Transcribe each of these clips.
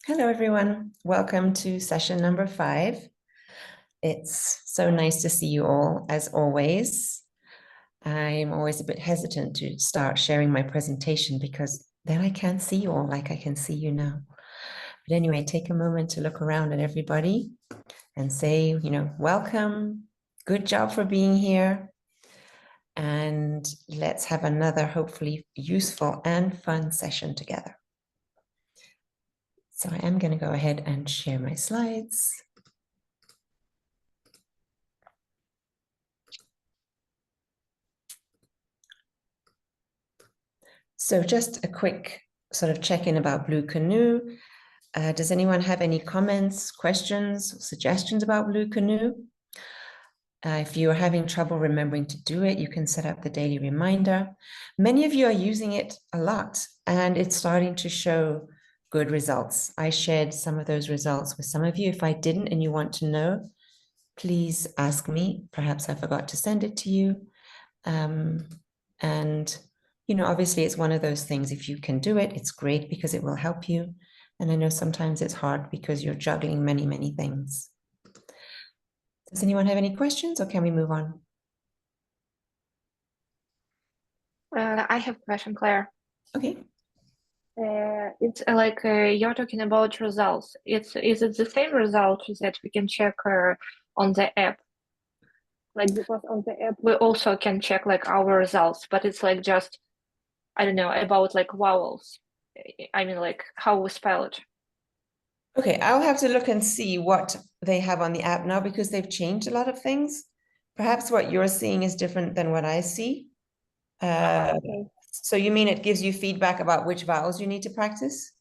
Hello, everyone. Welcome to session number 5. It's so nice to see you all, as always. I'm always a bit hesitant to start sharing my presentation because then I can't see you all like I can see you now. But anyway, take a moment to look around at everybody and say, welcome, good job for being here. And let's have another hopefully useful and fun session together. So I am going to go ahead and share my slides. So just a quick sort of check-in about Blue Canoe. Does anyone have any comments, questions, suggestions about Blue Canoe? If you are having trouble remembering to do it, you can set up the daily reminder. Many of you are using it a lot, and it's starting to show good results. I shared some of those results with some of you. If I didn't and you want to know, please ask me. Perhaps I forgot to send it to you. Obviously it's one of those things, if you can do it, it's great because it will help you. And I know sometimes it's hard because you're juggling many, many things. Does anyone have any questions or can we move on? I have a question, Claire. Okay. It's you're talking about results. Is it the same result that we can check on the app? Because on the app we also can check our results, but it's just, I don't know, about vowels. I mean how we spell it. Okay, I'll have to look and see what they have on the app now because they've changed a lot of things. Perhaps what you're seeing is different than what I see. Okay. So you mean it gives you feedback about which vowels you need to practice?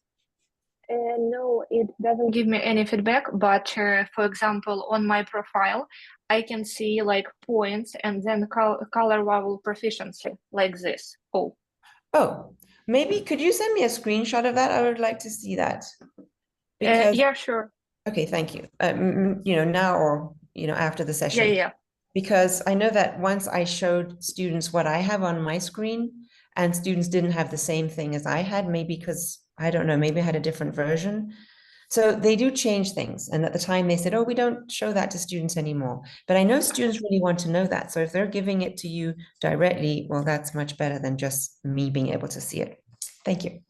No, it doesn't give me any feedback, but for example, on my profile, I can see points and then color vowel proficiency like this. Oh, maybe could you send me a screenshot of that? I would like to see that. Because yeah, sure. Okay, thank you. Now or, after the session. Yeah. Because I know that once I showed students what I have on my screen and students didn't have the same thing as I had, maybe because, I don't know, maybe I had a different version. So they do change things. And at the time they said, oh, we don't show that to students anymore. But I know students really want to know that. So if they're giving it to you directly, well, that's much better than just me being able to see it. Thank you.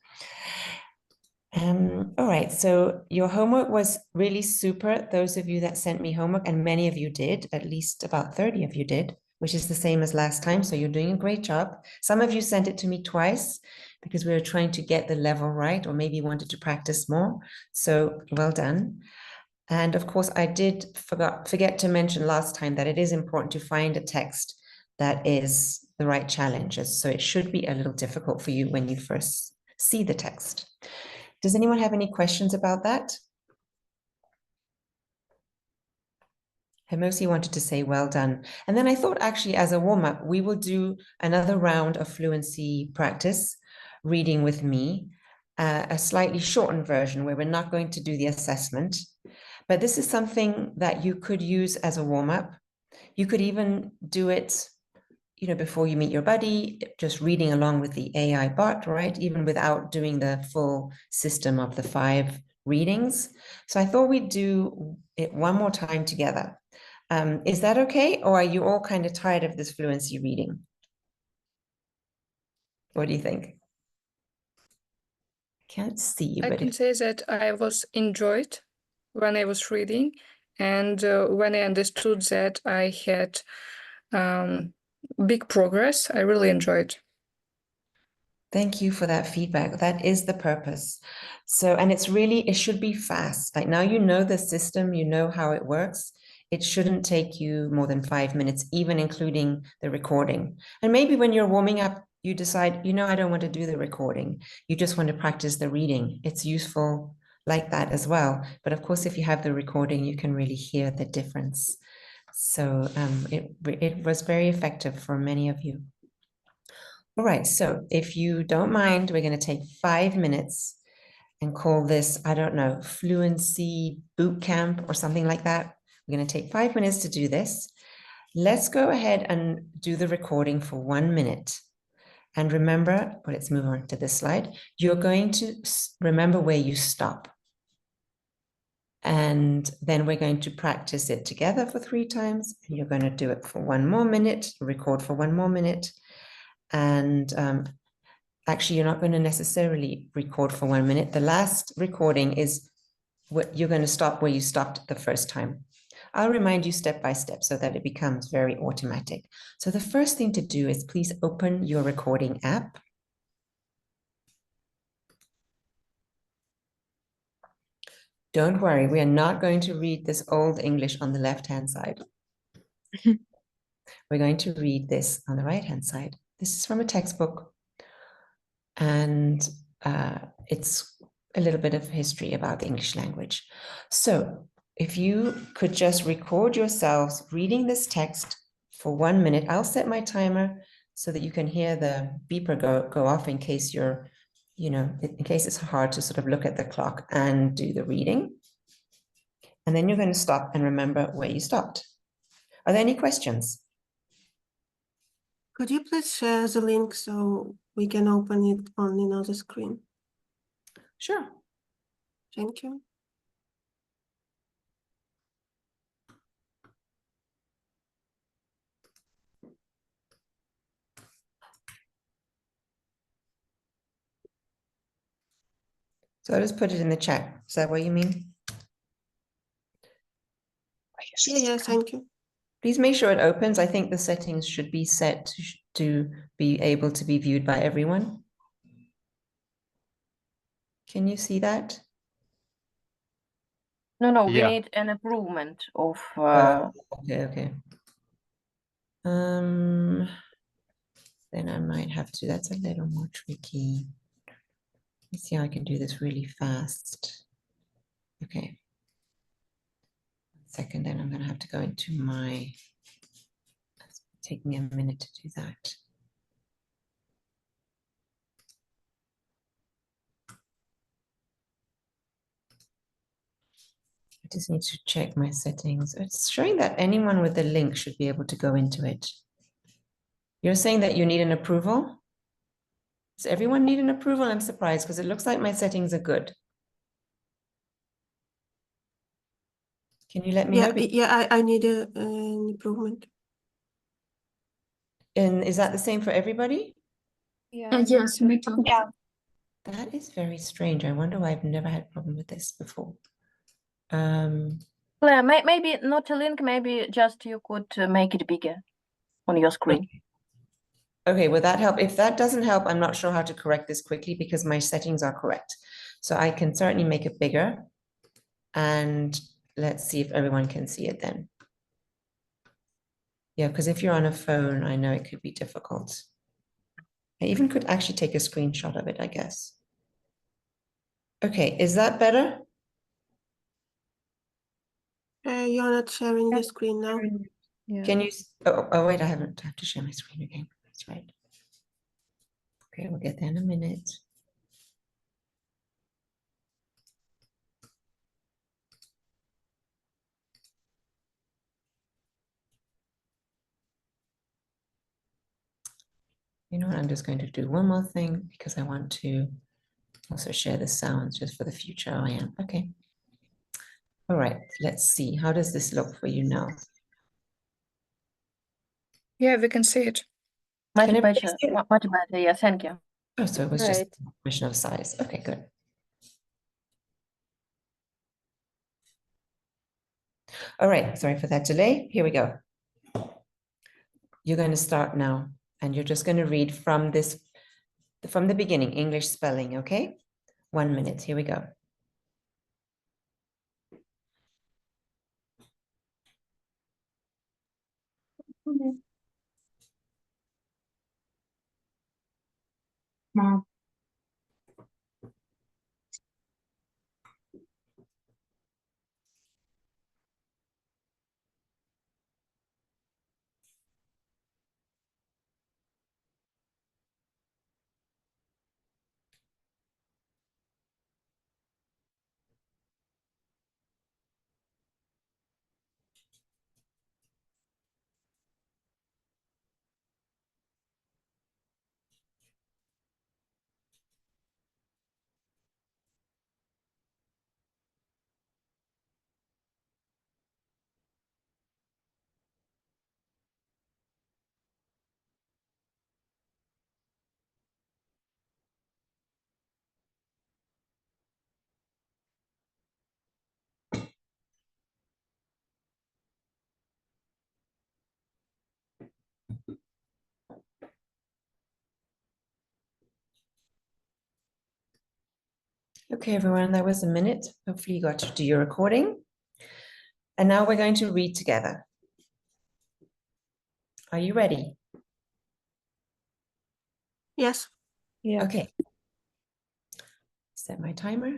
All right, so your homework was really super. Those of you that sent me homework, and many of you did, at least about 30 of you did, which is the same as last time. So you're doing a great job. Some of you sent it to me twice because we were trying to get the level right, or maybe wanted to practice more. So well done. And of course, I did forget to mention last time that it is important to find a text that is the right challenge. So it should be a little difficult for you when you first see the text. Does anyone have any questions about that? I mostly wanted to say well done. And then I thought actually as a warm-up, we will do another round of fluency practice, reading with me, a slightly shortened version where we're not going to do the assessment. But this is something that you could use as a warm-up. You could even do it, before you meet your buddy, just reading along with the AI bot, right? Even without doing the full system of the 5 readings. So I thought we'd do it one more time together. Is that okay? Or are you all kind of tired of this fluency reading? What do you think? Can't see you, I can say that I was enjoyed when I was reading, and when I understood that I had big progress, I really enjoyed. Thank you for that feedback. That is the purpose. So, and it should be fast. Like now you know the system, you know how it works. It shouldn't take you more than 5 minutes, even including the recording. And maybe when you're warming up, you decide, I don't want to do the recording. You just want to practice the reading. It's useful like that as well. But of course, if you have the recording, you can really hear the difference. So it was very effective for many of you. All right, so if you don't mind, we're going to take 5 minutes and call this, I don't know, fluency boot camp or something like that. We're going to take 5 minutes to do this. Let's go ahead and do the recording for 1 minute. And remember, let's move on to this slide. You're going to remember where you stop. And then we're going to practice it together for 3 times. You're going to do it for 1 more minute, record for 1 more minute. And actually, you're not going to necessarily record for 1 minute. The last recording is what you're going to stop where you stopped the first time. I'll remind you step by step so that it becomes very automatic. So the first thing to do is please open your recording app. Don't worry, we are not going to read this old English on the left-hand side. We're going to read this on the right-hand side. This is from a textbook, and it's a little bit of history about the English language. So if you could just record yourselves reading this text for 1 minute, I'll set my timer so that you can hear the beeper go off in case you're, in case it's hard to sort of look at the clock and do the reading. And then you're going to stop and remember where you stopped. Are there any questions? Could you please share the link so we can open it on another screen? Sure. Thank you. So I'll just put it in the chat. Is that what you mean? Yeah, thank you. Please make sure it opens. I think the settings should be set to be able to be viewed by everyone. Can you see that? No, we Yeah. need an improvement of Okay. Then I might have to, that's a little more tricky. Let's see how I can do this really fast. Okay. 1 second, then I'm going to have to go into my, take me a minute to do that. I just need to check my settings. It's showing that anyone with the link should be able to go into it. You're saying that you need an approval? Does everyone need an approval? I'm surprised because it looks like my settings are good. Can you let me know? Yeah, I need an improvement. And is that the same for everybody? Yeah, Yes, me too. Yeah. That is very strange. I wonder why I've never had a problem with this before. Claire, maybe not a link, maybe just you could make it bigger on your screen. Okay, will that help? If that doesn't help, I'm not sure how to correct this quickly because my settings are correct. So I can certainly make it bigger. And let's see if everyone can see it then. Yeah, because if you're on a phone, I know it could be difficult. I even could actually take a screenshot of it, I guess. Okay, is that better? You're not sharing the screen now. Yeah. Can you, oh wait, I have to share my screen again. That's right. Okay, we'll get there in a minute. You know what, I'm just going to do one more thing because I want to also share the sounds just for the future. I am, okay. All right, let's see. How does this look for you now? Yeah, we can see it. Much Can everybody better, see it? much better. Yeah, thank you. Oh, so it was just Right. a question of size. Okay, good. All right, sorry for that delay. Here we go. You're going to start now, and you're just going to read from the beginning, English spelling, okay? 1 minute, here we go. Mom. Okay, everyone, that was a minute. Hopefully you got to do your recording. And now we're going to read together. Are you ready? Yes. Yeah. Okay. Set my timer.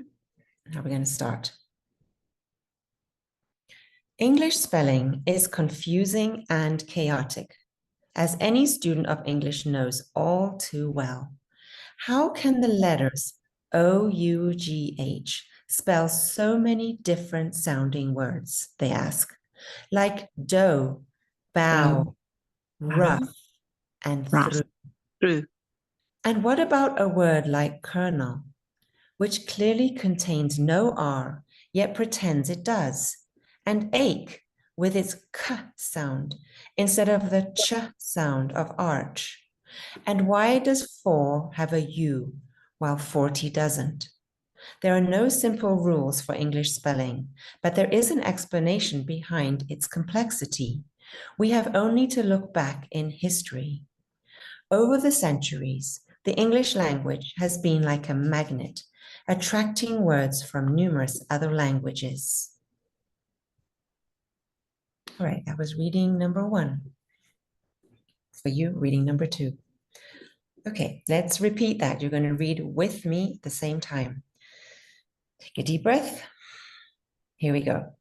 Now we're going to start. English spelling is confusing and chaotic, as any student of English knows all too well. How can the letters O-U-G-H spell so many different sounding words, they ask, like dough, bow, rough, and through. And what about a word like kernel, which clearly contains no R, yet pretends it does, and ache with its k sound instead of the ch sound of arch? And why does 4 have a U while 40 doesn't? There are no simple rules for English spelling, but there is an explanation behind its complexity. We have only to look back in history. Over the centuries, the English language has been like a magnet, attracting words from numerous other languages. All right, that was reading number 1. For you, reading number 2. Okay, let's repeat that. You're going to read with me at the same time. Take a deep breath. Here we go.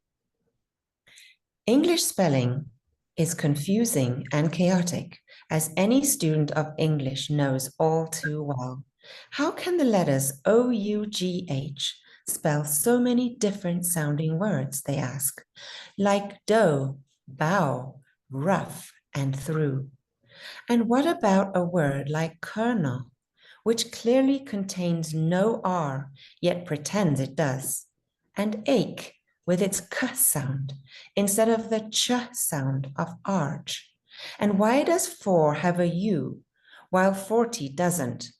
English spelling is confusing and chaotic, as any student of English knows all too well. How can the letters O-U-G-H spell so many different sounding words, they ask, like dough, bow, rough, and through? And what about a word like kernel, which clearly contains no R, yet pretends it does, and ache with its k sound instead of the ch sound of arch? And why does 4 have a U while 40 doesn't?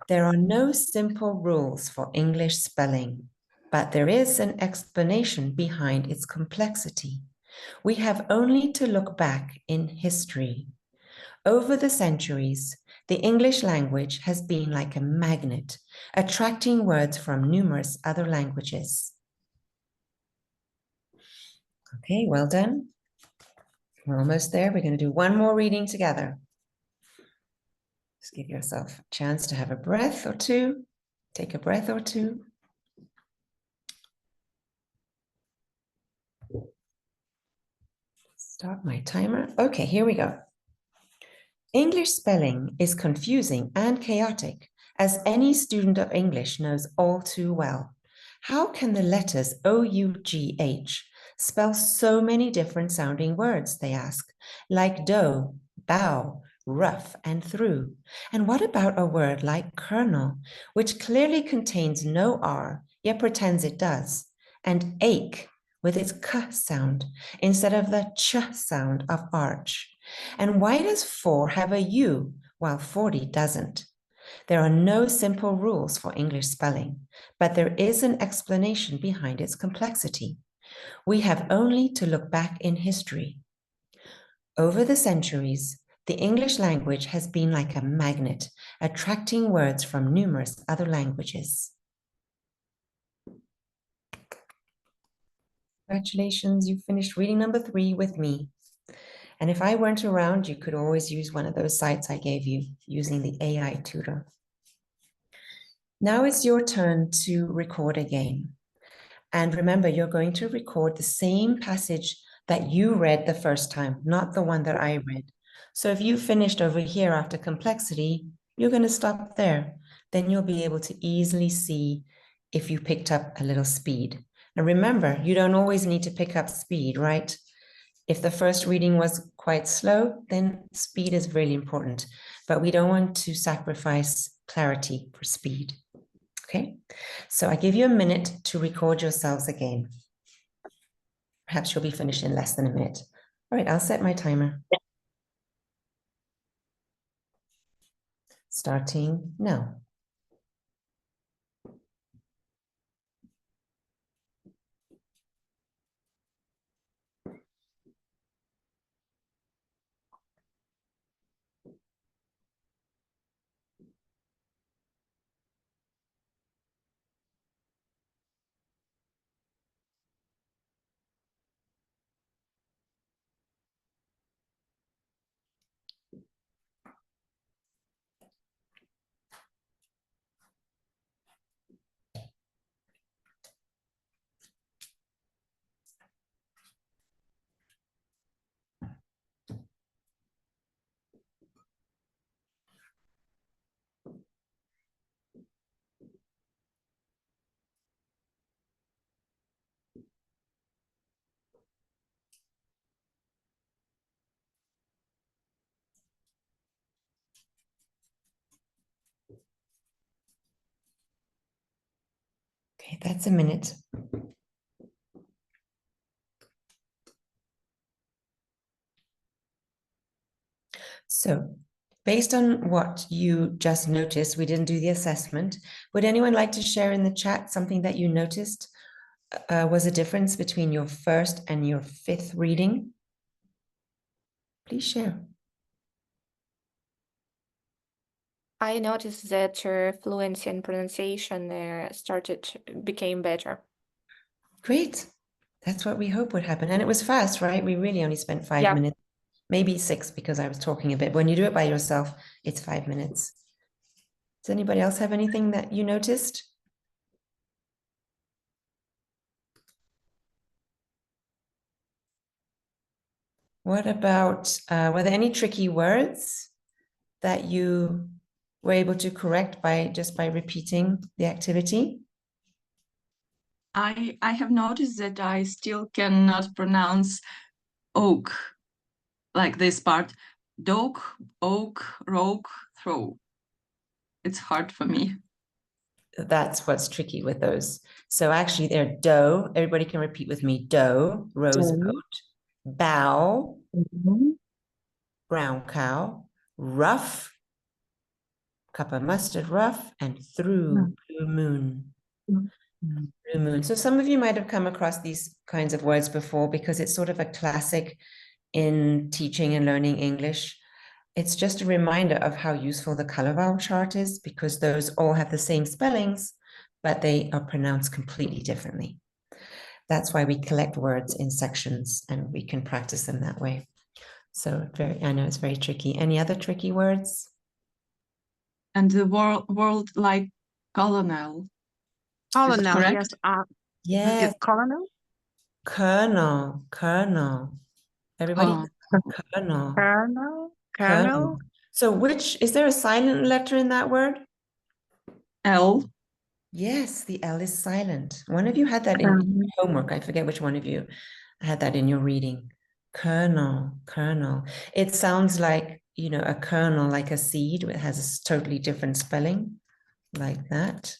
There are no simple rules for English spelling, but there is an explanation behind its complexity. We have only to look back in history. Over the centuries, the English language has been like a magnet, attracting words from numerous other languages. Okay, well done. We're almost there. We're going to do one more reading together. Just give yourself a chance to have a breath or two. Take a breath or two. Start my timer. Okay, here we go. English spelling is confusing and chaotic, as any student of English knows all too well. How can the letters O-U-G-H spell so many different sounding words, they ask, like dough, bow, rough, and through? And what about a word like kernel, which clearly contains no R, yet pretends it does, and ache with its k sound instead of the ch sound of arch? And why does 4 have a U while 40 doesn't? There are no simple rules for English spelling, but there is an explanation behind its complexity. We have only to look back in history. Over the centuries, the English language has been like a magnet, attracting words from numerous other languages. Congratulations, you finished reading number 3 with me. And if I weren't around, you could always use one of those sites I gave you using the AI tutor. Now it's your turn to record again. And remember, you're going to record the same passage that you read the first time, not the one that I read. So if you finished over here after complexity, you're going to stop there. Then you'll be able to easily see if you picked up a little speed. Now remember, you don't always need to pick up speed, right? If the first reading was quite slow, then speed is really important, but we don't want to sacrifice clarity for speed. Okay, so I give you a minute to record yourselves again. Perhaps you'll be finished in less than a minute. All right, I'll set my timer. Starting now. Okay, that's a minute. So, based on what you just noticed, we didn't do the assessment. Would anyone like to share in the chat something that you noticed was a difference between your first and your fifth reading? Please share. I noticed that fluency and pronunciation became better. Great. That's what we hope would happen. And it was fast, right? We really only spent 5 minutes, maybe 6 because I was talking a bit. When you do it by yourself, it's 5 minutes. Does anybody else have anything that you noticed? What about, were there any tricky words that you were able to correct just by repeating the activity? I have noticed that I still cannot pronounce oak, like this part. Dog, oak, rogue, throw. It's hard for me. That's what's tricky with those. So actually they're doe. Everybody can repeat with me. Doe, rose oat, bow, brown cow, rough, cup of mustard, rough, and through, blue moon. Blue moon. So some of you might have come across these kinds of words before because it's sort of a classic in teaching and learning English. It's just a reminder of how useful the color vowel chart is because those all have the same spellings, but they are pronounced completely differently. That's why we collect words in sections and we can practice them that way. So I know it's very tricky. Any other tricky words? And the word like colonel. Colonel, correct? Yes. Is colonel? Colonel. Everybody, colonel. Colonel? So is there a silent letter in that word? L. Yes, the L is silent. One of you had that in homework. I forget which one of you had that in your reading. Kernel. It sounds like, a kernel, like a seed. It has a totally different spelling, like that.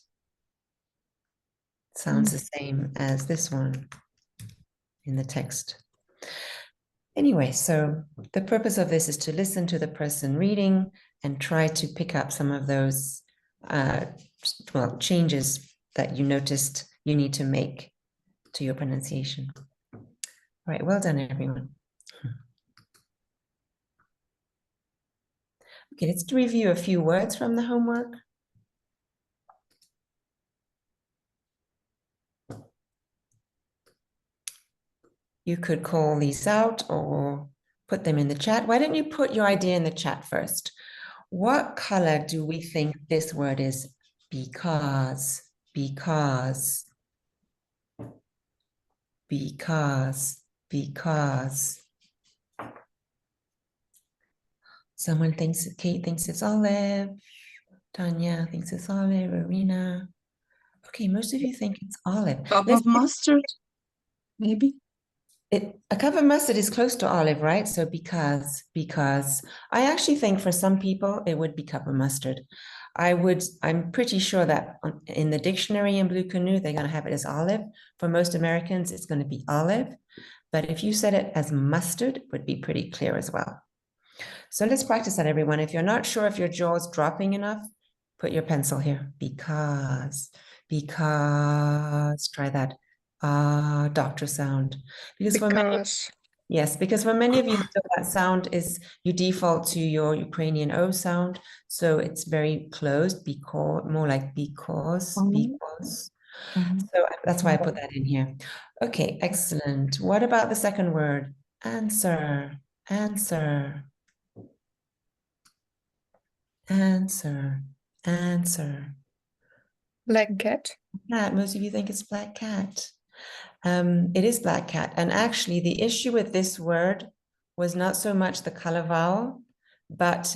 Sounds the same as this one in the text. Anyway, so the purpose of this is to listen to the person reading and try to pick up some of those changes that you noticed you need to make to your pronunciation. All right, well done, everyone. Okay, let's review a few words from the homework. You could call these out or put them in the chat. Why don't you put your idea in the chat first? What color do we think this word is? Because. Someone thinks, Kate thinks it's olive. Tanya thinks it's olive. Arena. Okay, most of you think it's olive. Cup of mustard, maybe. A cup of mustard is close to olive, right? So because I actually think for some people it would be cup of mustard. I'm pretty sure that in the dictionary in Blue Canoe, they're going to have it as olive. For most Americans, it's going to be olive. But if you said it as mustard, it would be pretty clear as well. So let's practice that, everyone. If you're not sure if your jaw is dropping enough, put your pencil here. Because, try that doctor sound. Because for many of you, that sound is, you default to your Ukrainian O sound. So it's very closed, because, more like because. So that's why I put that in here. Okay, excellent. What about the second word? Answer. Black cat. Cat. Most of you think it's black cat. It is black cat. And actually, the issue with this word was not so much the color vowel, but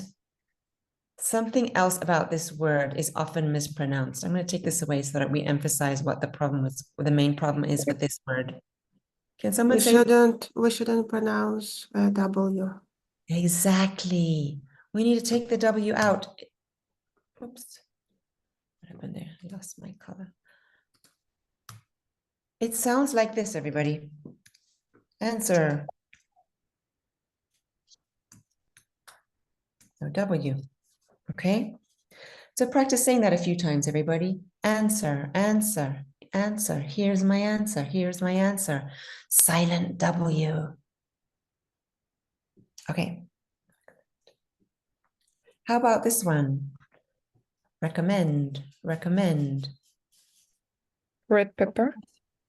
something else about this word is often mispronounced. I'm going to take this away so that we emphasize what the problem was, what the main problem is with this word. Can someone We say? shouldn't pronounce W. Exactly. We need to take the W out. Oops. What happened there? I lost my color. It sounds like this, everybody. Answer. So W. Okay. So practice saying that a few times, everybody. Answer, answer, answer. Here's my answer. Here's my answer. Silent W. Okay. How about this one? Recommend, recommend. Red pepper.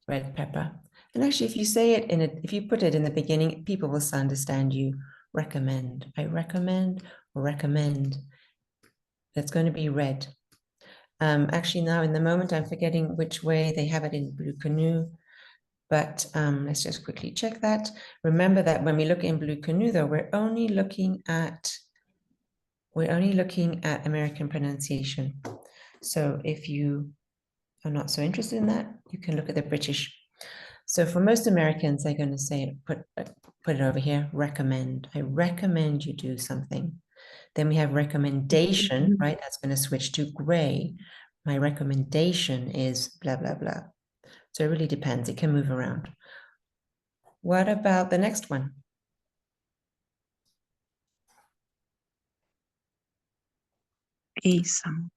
Red pepper. And actually, if you say it if you put it in the beginning, people will understand you. Recommend. I recommend, recommend. That's going to be red. Actually, now in the moment, I'm forgetting which way they have it in Blue Canoe. But let's just quickly check that. Remember that when we look in Blue Canoe, though, we're only looking at American pronunciation. So if you are not so interested in that, you can look at the British. So for most Americans, they're going to say, put it over here, recommend. I recommend you do something. Then we have recommendation, right? That's going to switch to gray. My recommendation is blah, blah, blah. So it really depends. It can move around. What about the next one? A sound.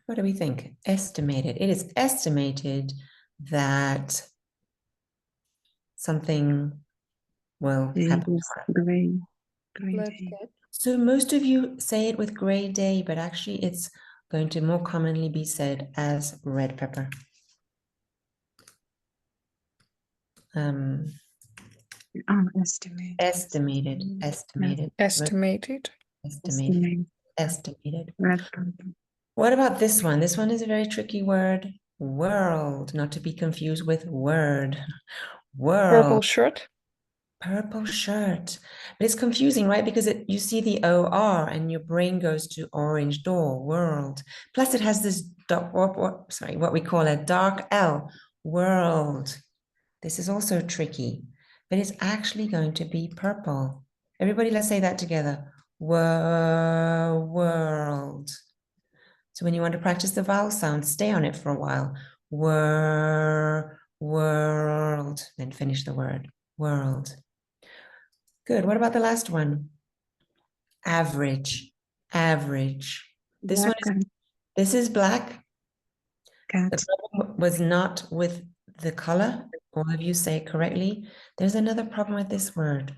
What do we think? Estimated. It is estimated that something will happen tomorrow. Gray Black day. cat. So most of you say it with gray day, but actually it's going to more commonly be said as red pepper. Estimated. Estimated, estimated, Estimated. estimated, estimated. Red pepper. What about this one? This one is a very tricky word. World, not to be confused with word. Purple World, shirt. purple shirt. But it's confusing, right? Because you see the OR and your brain goes to orange door, world. Plus it has this what we call a dark L, world. This is also tricky, but it's actually going to be purple. Everybody, let's say that together. World. So when you want to practice the vowel sound, stay on it for a while. World. Then finish the word. World. Good. What about the last one? Average. Average. This is black. Cat. The problem was not with the color. All of you say it correctly. There's another problem with this word.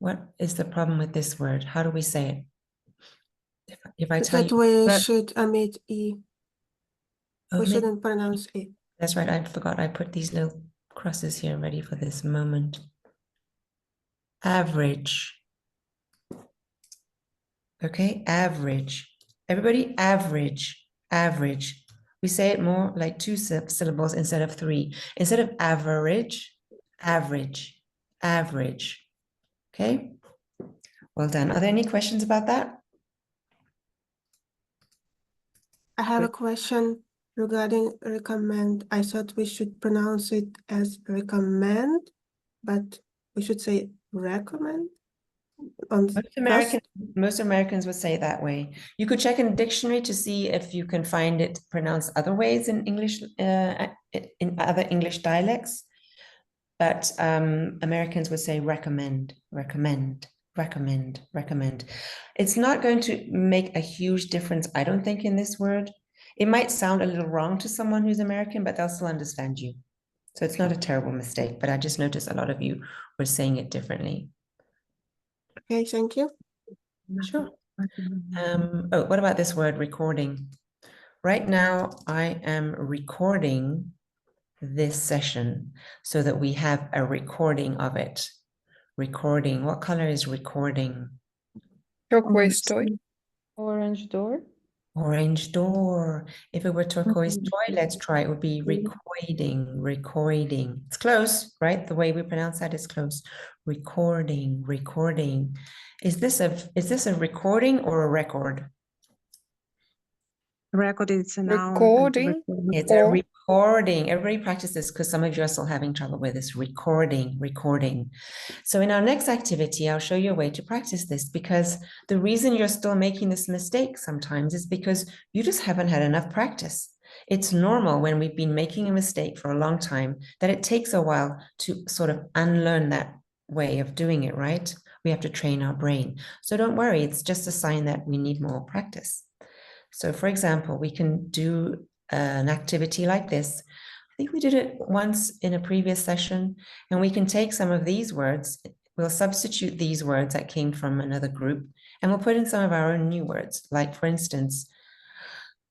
What is the problem with this word? How do we say it? If I tell That you, we should omit E. We omit, shouldn't pronounce E. that's right. I forgot. I put these little crosses here ready for this moment. Average. Okay, average. Everybody, average, average. We say it more like 2 syllables instead of 3. Instead of average, average, average. Okay, well done. Are there any questions about that? I have a question regarding recommend. I thought we should pronounce it as recommend, but we should say recommend. Most Americans would say it that way. You could check in a dictionary to see if you can find it pronounced other ways in English, in other English dialects. But Americans would say recommend, recommend, recommend, recommend. It's not going to make a huge difference, I don't think, in this word. It might sound a little wrong to someone who's American, but they'll still understand you. So it's not a terrible mistake, but I just noticed a lot of you were saying it differently. Okay, thank you. Sure. Oh, what about this word, recording? Right now, I am recording this session so that we have a recording of it. Recording. What color is recording? Turquoise toy. Orange door. Orange door. If it were turquoise toy, let's try. It would be recording, recording. It's close, right? The way we pronounce that is close. Recording, recording. Is this a recording or a record? Record is a noun. Recording. It's a recording. Everybody practice this because some of you are still having trouble with this. Recording, recording. So in our next activity, I'll show you a way to practice this, because the reason you're still making this mistake sometimes is because you just haven't had enough practice. It's normal when we've been making a mistake for a long time that it takes a while to sort of unlearn that way of doing it, right? We have to train our brain. So don't worry, it's just a sign that we need more practice. So for example, we can do an activity like this. I think we did it once in a previous session, and we can take some of these words, we'll substitute these words that came from another group, and we'll put in some of our own new words. Like for instance,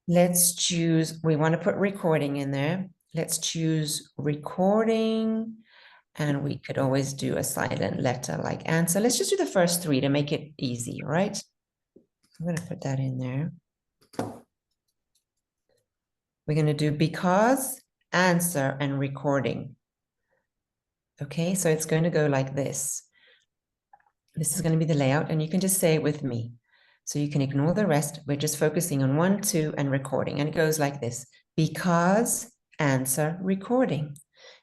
let's choose, we want to put recording in there. Let's choose recording, and we could always do a silent letter like answer. Let's just do the first three to make it easy, all right? I'm going to put that in there. We're going to do because, answer, and recording. Okay, so it's going to go like this. This is going to be the layout, and you can just say it with me. So you can ignore the rest. We're just focusing on 1, 2, and recording. And it goes like this. Because, answer, recording.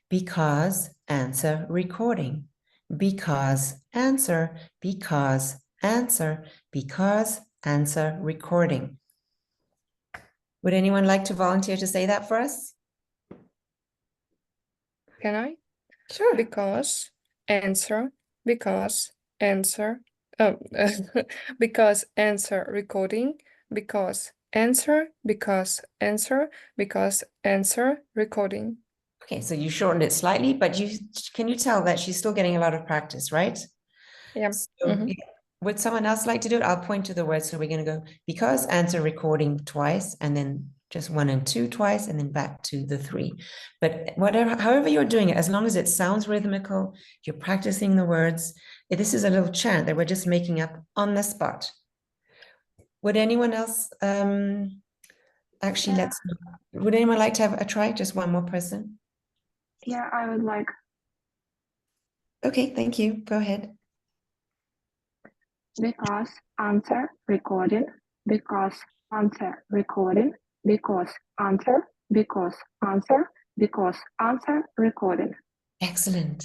Because, answer, recording. Because, answer, because, answer, because, answer, recording. Would anyone like to volunteer to say that for us? Can I? Sure. Because, answer, because, answer, oh, because, answer, recording, because, answer, because, answer, because, answer, recording. Okay, so you shortened it slightly, but can you tell that she's still getting a lot of practice, right? Yeah. So, would someone else like to do it? I'll point to the words. So we're going to go because, answer, recording twice, and then just 1 and 2 twice, and then back to the 3. But however you're doing it, as long as it sounds rhythmical, you're practicing the words. This is a little chant that we're just making up on the spot. Would anyone else actually would anyone like to have a try? Just one more person? Yeah, I would like. Okay, thank you. Go ahead. Because, answer, recording. Because, answer, recording. Because, answer, because, answer, because, answer, recording. Excellent.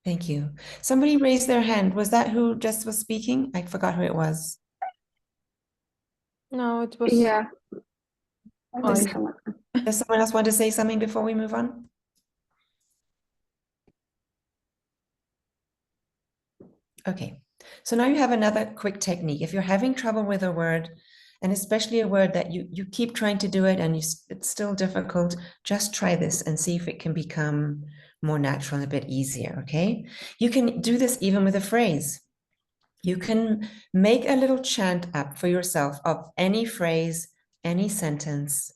Thank you. Somebody raised their hand. Was that who just was speaking? I forgot who it was. No, it was. Yeah. Does someone else want to say something before we move on? Okay. So now you have another quick technique. If you're having trouble with a word, and especially a word that you keep trying to do it and it's still difficult, just try this and see if it can become more natural and a bit easier, okay? You can do this even with a phrase. You can make a little chant up for yourself of any phrase, any sentence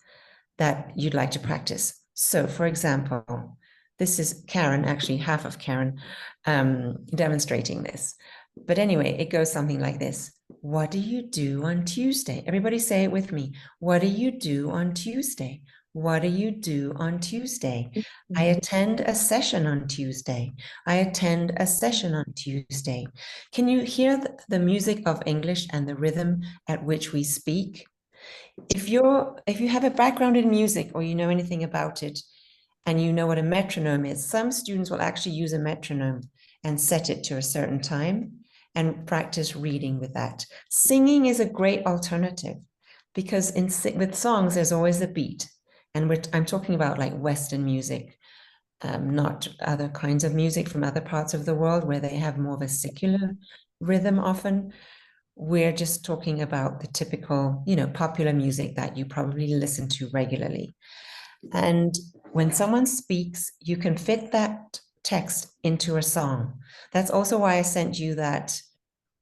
that you'd like to practice. So for example, this is Karen, actually half of Karen, demonstrating this. But anyway, it goes something like this. What do you do on Tuesday? Everybody say it with me. What do you do on Tuesday? What do you do on Tuesday? I attend a session on Tuesday. I attend a session on Tuesday. Can you hear the music of English and the rhythm at which we speak? If you have a background in music or you know anything about it, and you know what a metronome is, some students will actually use a metronome and set it to a certain time and practice reading with that. Singing is a great alternative because with songs, there's always a beat. And I'm talking about like Western music, not other kinds of music from other parts of the world where they have more of a secular rhythm often. We're just talking about the typical, popular music that you probably listen to regularly. And when someone speaks, you can fit that text into a song. That's also why I sent you that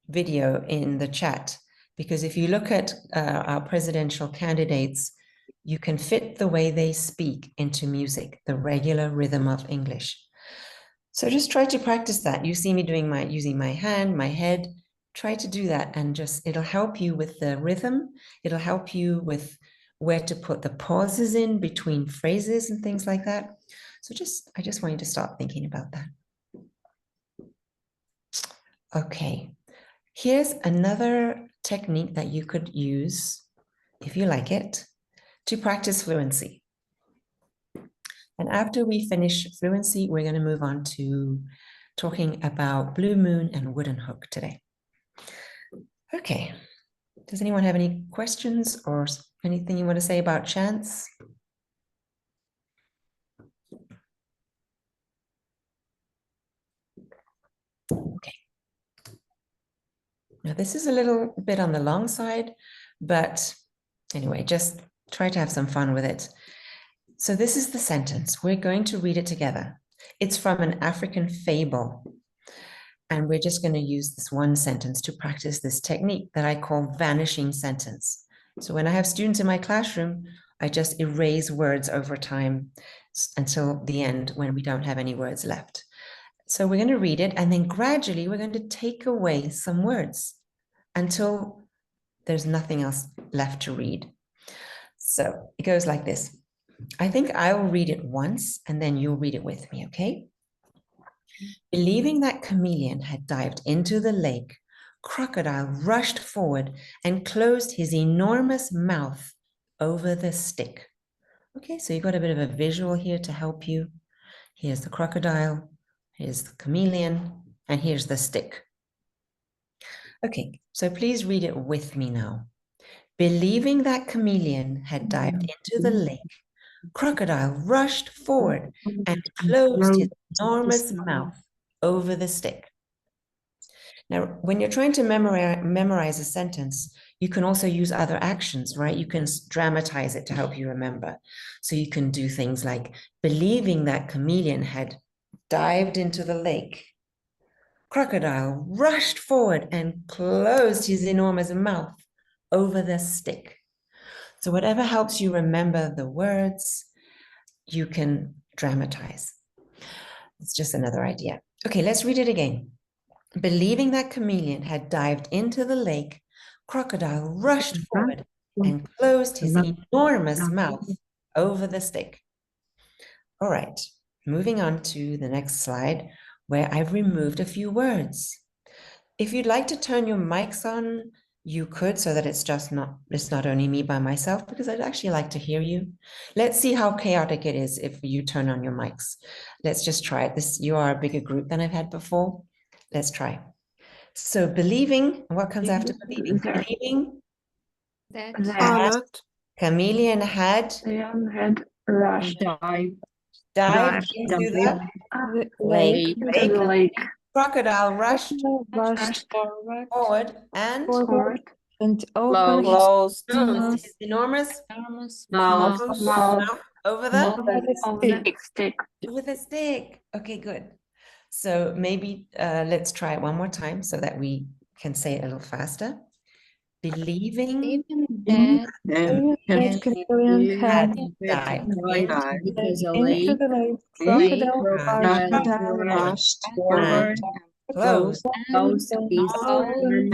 video in the chat, because if you look at our presidential candidates, you can fit the way they speak into music, the regular rhythm of English. So just try to practice that. You see me using my hand, my head. Try to do that, and it'll help you with the rhythm. It'll help you with where to put the pauses in between phrases and things like that. So I just want you to start thinking about that. Okay, here's another technique that you could use, if you like it, to practice fluency. And after we finish fluency, we're going to move on to talking about Blue Moon and Wooden Hook today. Okay, does anyone have any questions or anything you want to say about chants? Now, this is a little bit on the long side, but anyway, just try to have some fun with it. So this is the sentence. We're going to read it together. It's from an African fable. And we're just going to use this one sentence to practice this technique that I call vanishing sentence. So when I have students in my classroom, I just erase words over time until the end when we don't have any words left. So we're going to read it, and then gradually we're going to take away some words until there's nothing else left to read. So it goes like this. I think I'll read it once, and then you'll read it with me, okay? Believing that chameleon had dived into the lake, Crocodile rushed forward and closed his enormous mouth over the stick. Okay, so you got a bit of a visual here to help you. Here's the crocodile, here's the chameleon, and here's the stick. Okay, so please read it with me now. Believing that chameleon had dived into the lake, Crocodile rushed forward and closed his enormous mouth over the stick. Now, when you're trying to memorize a sentence, you can also use other actions, right? You can dramatize it to help you remember. So you can do things like believing that chameleon had dived into the lake. Crocodile rushed forward and closed his enormous mouth over the stick. So whatever helps you remember the words, you can dramatize. It's just another idea. Okay, let's read it again. Believing that chameleon had dived into the lake, Crocodile rushed forward and closed his enormous mouth over the stick. All right, moving on to the next slide, where I've removed a few words. If you'd like to turn your mics on, you could, so that it's not only me by myself, because I'd actually like to hear you. Let's see how chaotic it is if you turn on your mics. Let's just try it. You are a bigger group than I've had before. Let's try. So believing, what comes after believing? Believing That chameleon had rushed dived into the lake. Crocodile rushed forward and closed his enormous mouth over the stick. Okay, good. So maybe let's try it one more time so that we can say it a little faster. Believing that chameleon had had dived into the lake. Crocodile rushed forward closed his enormous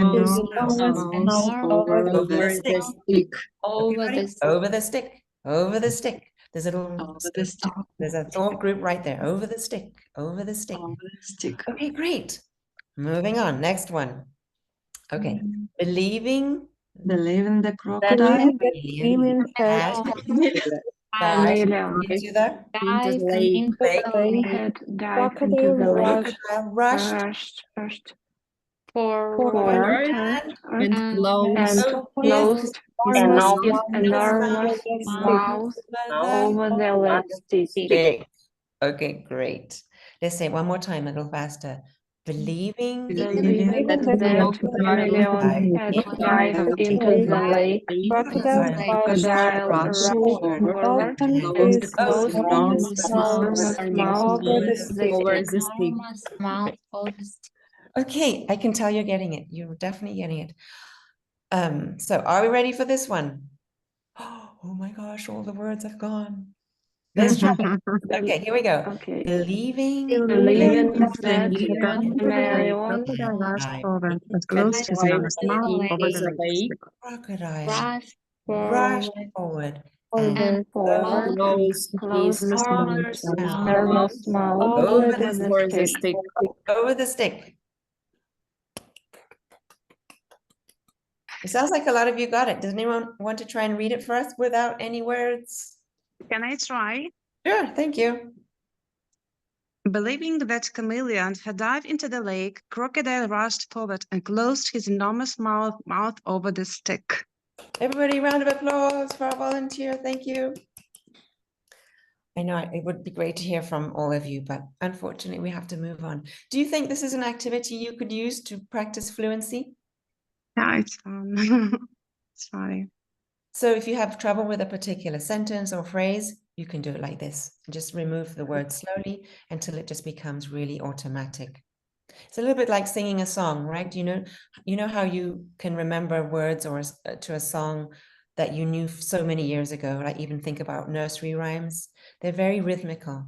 mouth over the stick. Over the stick. Over the stick. There's a thought group right there. Over the stick. Over the stick. Okay, great. Moving on. Next one. Okay. Believing the crocodile chameleon had dived into the lake. Crocodile rushed forward and closed his enormous mouth over the stick. Okay, great. Let's say it one more time, a little faster. Believing Believing that chameleon had dived into the lake, Crocodile rushed forward and closed his enormous mouth over the stick. Okay, I can tell you're getting it. You're definitely getting it. So are we ready for this one? Oh my gosh, all the words have gone. Let's try. Okay, here we go. Okay. Believing that Crocodile rushed forward and closed his enormous mouth over the lake. Crocodile rushed forward and closed his enormous mouth over the stick. over the stick. It sounds like a lot of you got it. Does anyone want to try and read it for us without any words? Can I try? Sure, thank you. Believing that chameleon had dived into the lake, Crocodile rushed forward and closed his enormous mouth over the stick. Everybody, round of applause for our volunteer. Thank you. I know it would be great to hear from all of you, but unfortunately we have to move on. Do you think this is an activity you could use to practice fluency? Yeah, it's fun. It's funny. So if you have trouble with a particular sentence or phrase, you can do it like this. Just remove the word slowly until it just becomes really automatic. It's a little bit like singing a song, right? You know how you can remember words or to a song that you knew so many years ago, like even think about nursery rhymes. They're very rhythmical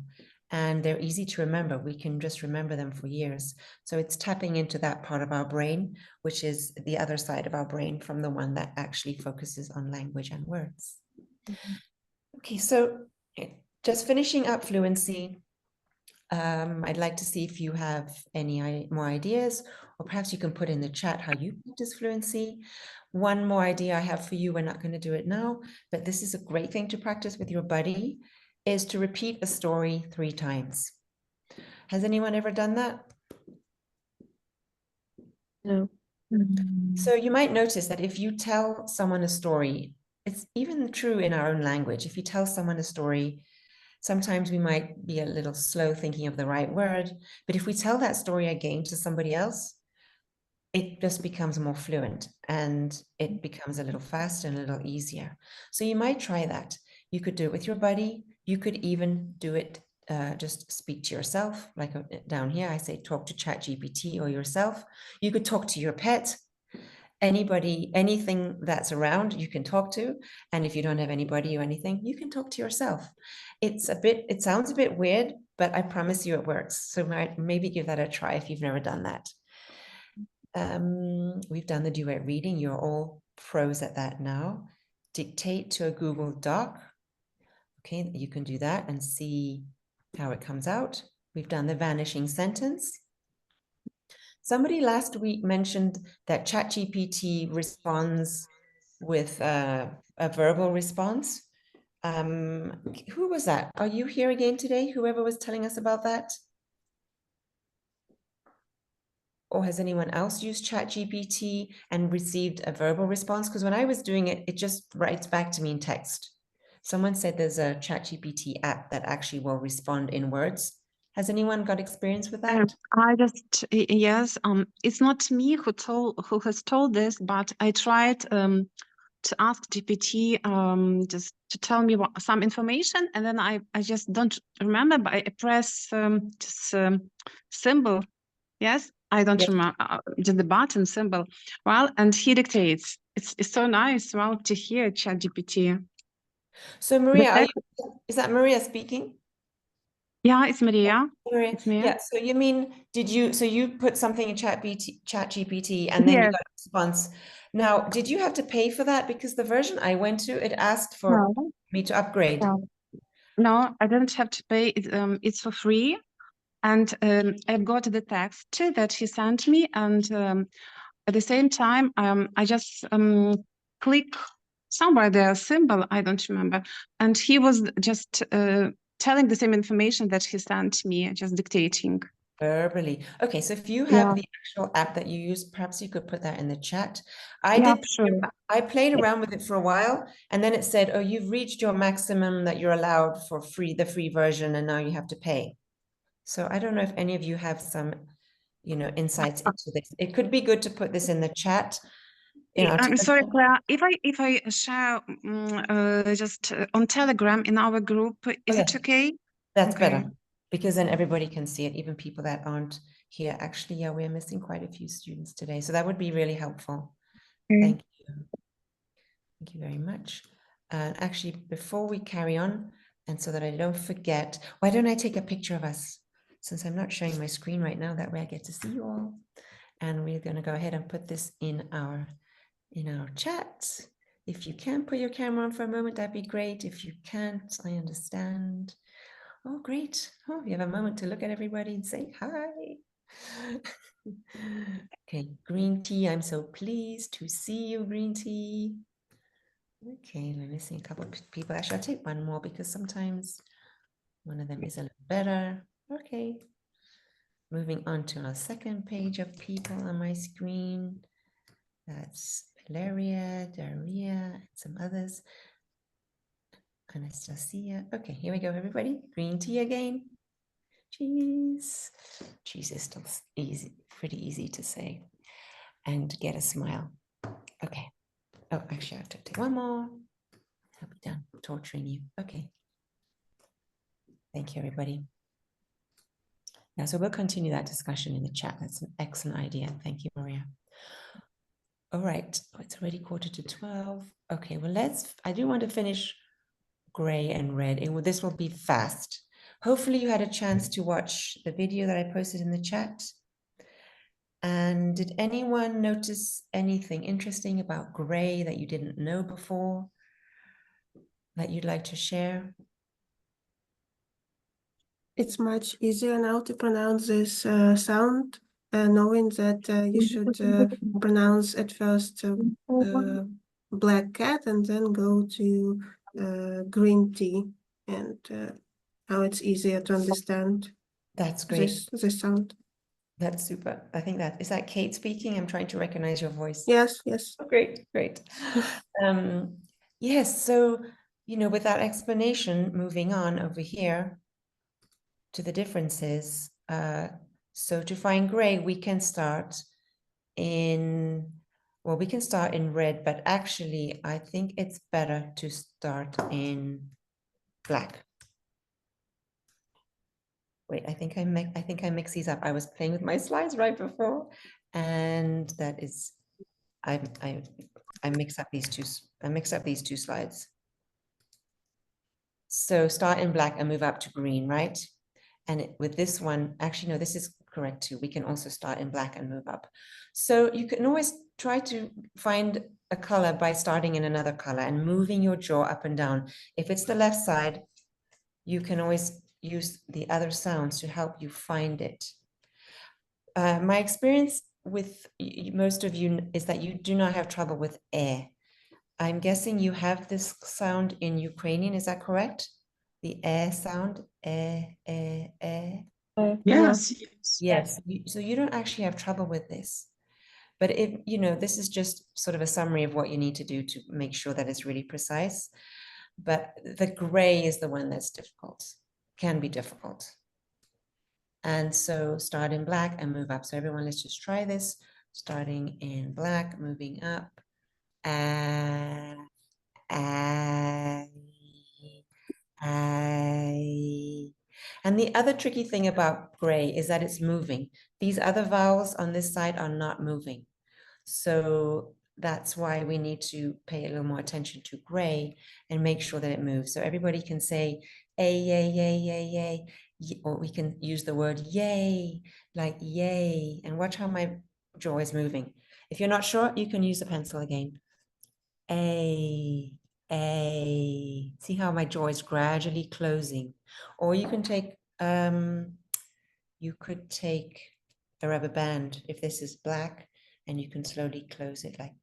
and they're easy to remember. We can just remember them for years. So it's tapping into that part of our brain, which is the other side of our brain from the one that actually focuses on language and words. Okay, so just finishing up fluency. I'd like to see if you have any more ideas, or perhaps you can put in the chat how you practice fluency. One more idea I have for you, we're not going to do it now, but this is a great thing to practice with your buddy, is to repeat a story 3 times. Has anyone ever done that? No. So you might notice that if you tell someone a story, it's even true in our own language. If you tell someone a story, sometimes we might be a little slow thinking of the right word, but if we tell that story again to somebody else, it just becomes more fluent and it becomes a little faster and a little easier. So you might try that. You could do it with your buddy. You could even do it, just speak to yourself. Like down here, I say, talk to ChstGPT or yourself. You could talk to your pet. Anybody, anything that's around, you can talk to. And if you don't have anybody or anything, you can talk to yourself. It sounds a bit weird, but I promise you it works. So maybe give that a try if you've never done that. We've done the duet reading. You're all pros at that now. Dictate to a Google Doc. Okay, you can do that and see how it comes out. We've done the vanishing sentence. Somebody last week mentioned that ChstGPT responds with a verbal response. Who was that? Are you here again today? Whoever was telling us about that? Or has anyone else used ChstGPT and received a verbal response? Because when I was doing it, it just writes back to me in text. Someone said there's a ChstGPT app that actually will respond in words. Has anyone got experience with that? I just yes. It's not me who has told this, but I tried to ask GPT just to tell me some information, and then I just don't remember. But I press this symbol. Yes, I don't Yes. remember just the button symbol. Well, and he dictates. It's so nice. Well, to hear ChatGPT. So Maria, is that Maria speaking? Yeah, it's Maria. Maria. It's me. Yeah. So you mean, so you put something in ChatGPT and then you Yes. got a response. Now, did you have to pay for that? Because the version I went to, it asked for No. me to upgrade. No, I didn't have to pay. It's for free. And I've got the text that he sent me. And at the same time, I just click somewhere the symbol, I don't remember. And he was just telling the same information that he sent me, just dictating. Verbally. Okay, so if you have the actual app that you use, perhaps you could put that in the chat. I played around with it for a while, and then it said, oh, you've reached your maximum that you're allowed for the free version, and now you have to pay. So I don't know if any of you have some, insights into this. It could be good to put this in the chat. I'm sorry, Claire. If I share just on Telegram in our group, is it okay? That's better, because then everybody can see it, even people that aren't here. Actually, yeah, we're missing quite a few students today, so that would be really helpful. Thank you. Thank you very much. And actually, before we carry on, and so that I don't forget, why don't I take a picture of us? Since I'm not showing my screen right now, that way I get to see you all. And we're going to go ahead and put this in our chat. If you can put your camera on for a moment, that'd be great. If you can't, I understand. Oh, great. Oh, you have a moment to look at everybody and say hi. Okay, Green Tea, I'm so pleased to see you, Green Tea. Okay, we're missing a couple of people. Actually, I'll take one more because sometimes one of them is a little better. Okay. Moving on to our second page of people on my screen. That's Valeria, Daria, and some others. Anastasia. Okay, here we go, everybody. Green tea again. Cheese. Cheese is still easy, pretty easy to say. And get a smile. Okay. Oh, actually, I have to take one more. I'll be done torturing you. Okay. Thank you, everybody. Yeah, so we'll continue that discussion in the chat. That's an excellent idea. Thank you, Maria. All right. Oh, it's already 11:45. Okay, well, I do want to finish gray and red. This will be fast. Hopefully you had a chance to watch the video that I posted in the chat. And did anyone notice anything interesting about gray that you didn't know before that you'd like to share? It's much easier now to pronounce this sound, knowing that you should pronounce at first black cat and then go to green tea, and how it's easier to understand That's great. this sound. That's super. I think is that Kate speaking? I'm trying to recognize your voice. Yes, yes. Oh, great, great. Yes, so, with that explanation, moving on over here to the differences. So to find gray, we can start in red, but actually, I think it's better to start in black. Wait, I think I mix these up. I was playing with my slides right before, and that is, I mix up these two. I mixed up these two slides. So start in black and move up to green, right? And with this one, actually, no, this is correct too. We can also start in black and move up. So you can always try to find a color by starting in another color and moving your jaw up and down. If it's the left side, you can always use the other sounds to help you find it. My experience with most of you is that you do not have trouble with air. I'm guessing you have this sound in Ukrainian, is that correct? The air sound, air. Yes. Yes, so you don't actually have trouble with this. But if, this is just sort of a summary of what you need to do to make sure that it's really precise. But the gray is the one that's difficult, can be difficult. And so start in black and move up. So everyone, let's just try this. Starting in black, moving up. And the other tricky thing about gray is that it's moving. These other vowels on this side are not moving. So that's why we need to pay a little more attention to gray and make sure that it moves. So everybody can say a, yay, yay, yay, yay, or we can use the word yay, like yay, and watch how my jaw is moving. If you're not sure, you can use a pencil again. A. See how my jaw is gradually closing. Or you can take, you could take a rubber band if this is black, and you can slowly close it like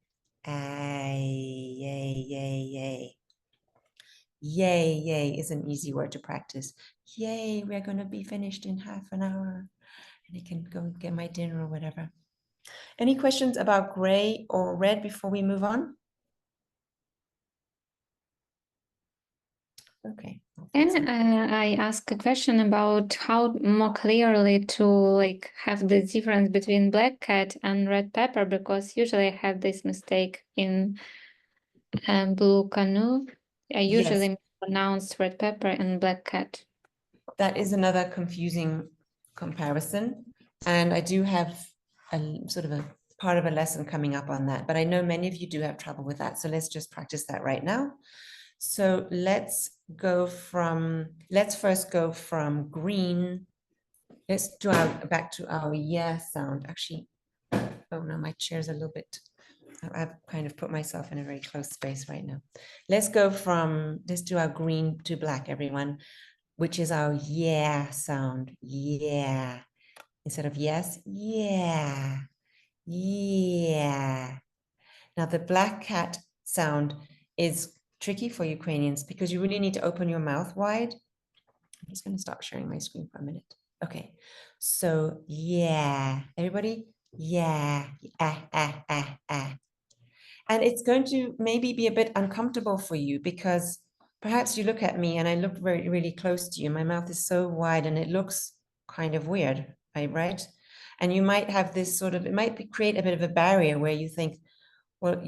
ay, yay, yay, yay. Yay, yay is an easy word to practice. Yay, we're going to be finished in half an hour. And I can go get my dinner or whatever. Any questions about gray or red before we move on? Okay. Can I ask a question about how more clearly to have the difference between black cat and red pepper? Because usually I have this mistake in blue canoe. I usually pronounce red pepper and black cat. That is another confusing comparison. And I do have a sort of a part of a lesson coming up on that, but I know many of you do have trouble with that. So let's just practice that right now. So let's first go from green. Let's do back to our yeah sound. Actually, oh no, my chair's a little bit, I've kind of put myself in a very close space right now. Let's do our green to black, everyone, which is our yeah sound. Yeah. Instead of yes, yeah. Yeah. Now the black cat sound is tricky for Ukrainians because you really need to open your mouth wide. I'm just going to stop sharing my screen for a minute. Okay, so yeah, everybody, yeah, And it's going to maybe be a bit uncomfortable for you because perhaps you look at me and I look very, really close to you. My mouth is so wide and it looks kind of weird, right? And you might have this sort of, it might create a bit of a barrier where you think, Well,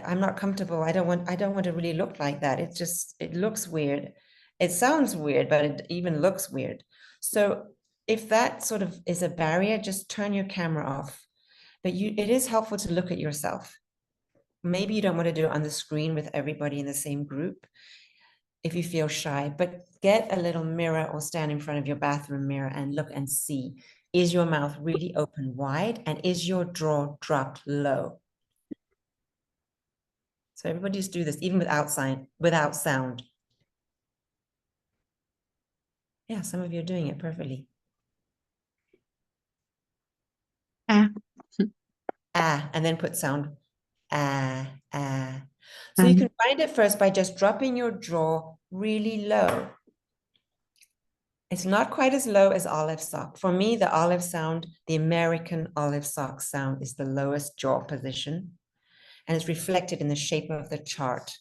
I'm not comfortable. I don't want to really look like that. It looks weird. It sounds weird, but it even looks weird. So if that sort of is a barrier, just turn your camera off. But it is helpful to look at yourself. Maybe you don't want to do it on the screen with everybody in the same group if you feel shy, but get a little mirror or stand in front of your bathroom mirror and look and see, is your mouth really open wide and is your jaw dropped low? So everybody just do this, even without sound. Yeah, some of you are doing it perfectly. And then put sound. So you can find it first by just dropping your jaw really low. It's not quite as low as olive sock. For me, the olive sound, the American olive sock sound is the lowest jaw position. And it's reflected in the shape of the chart,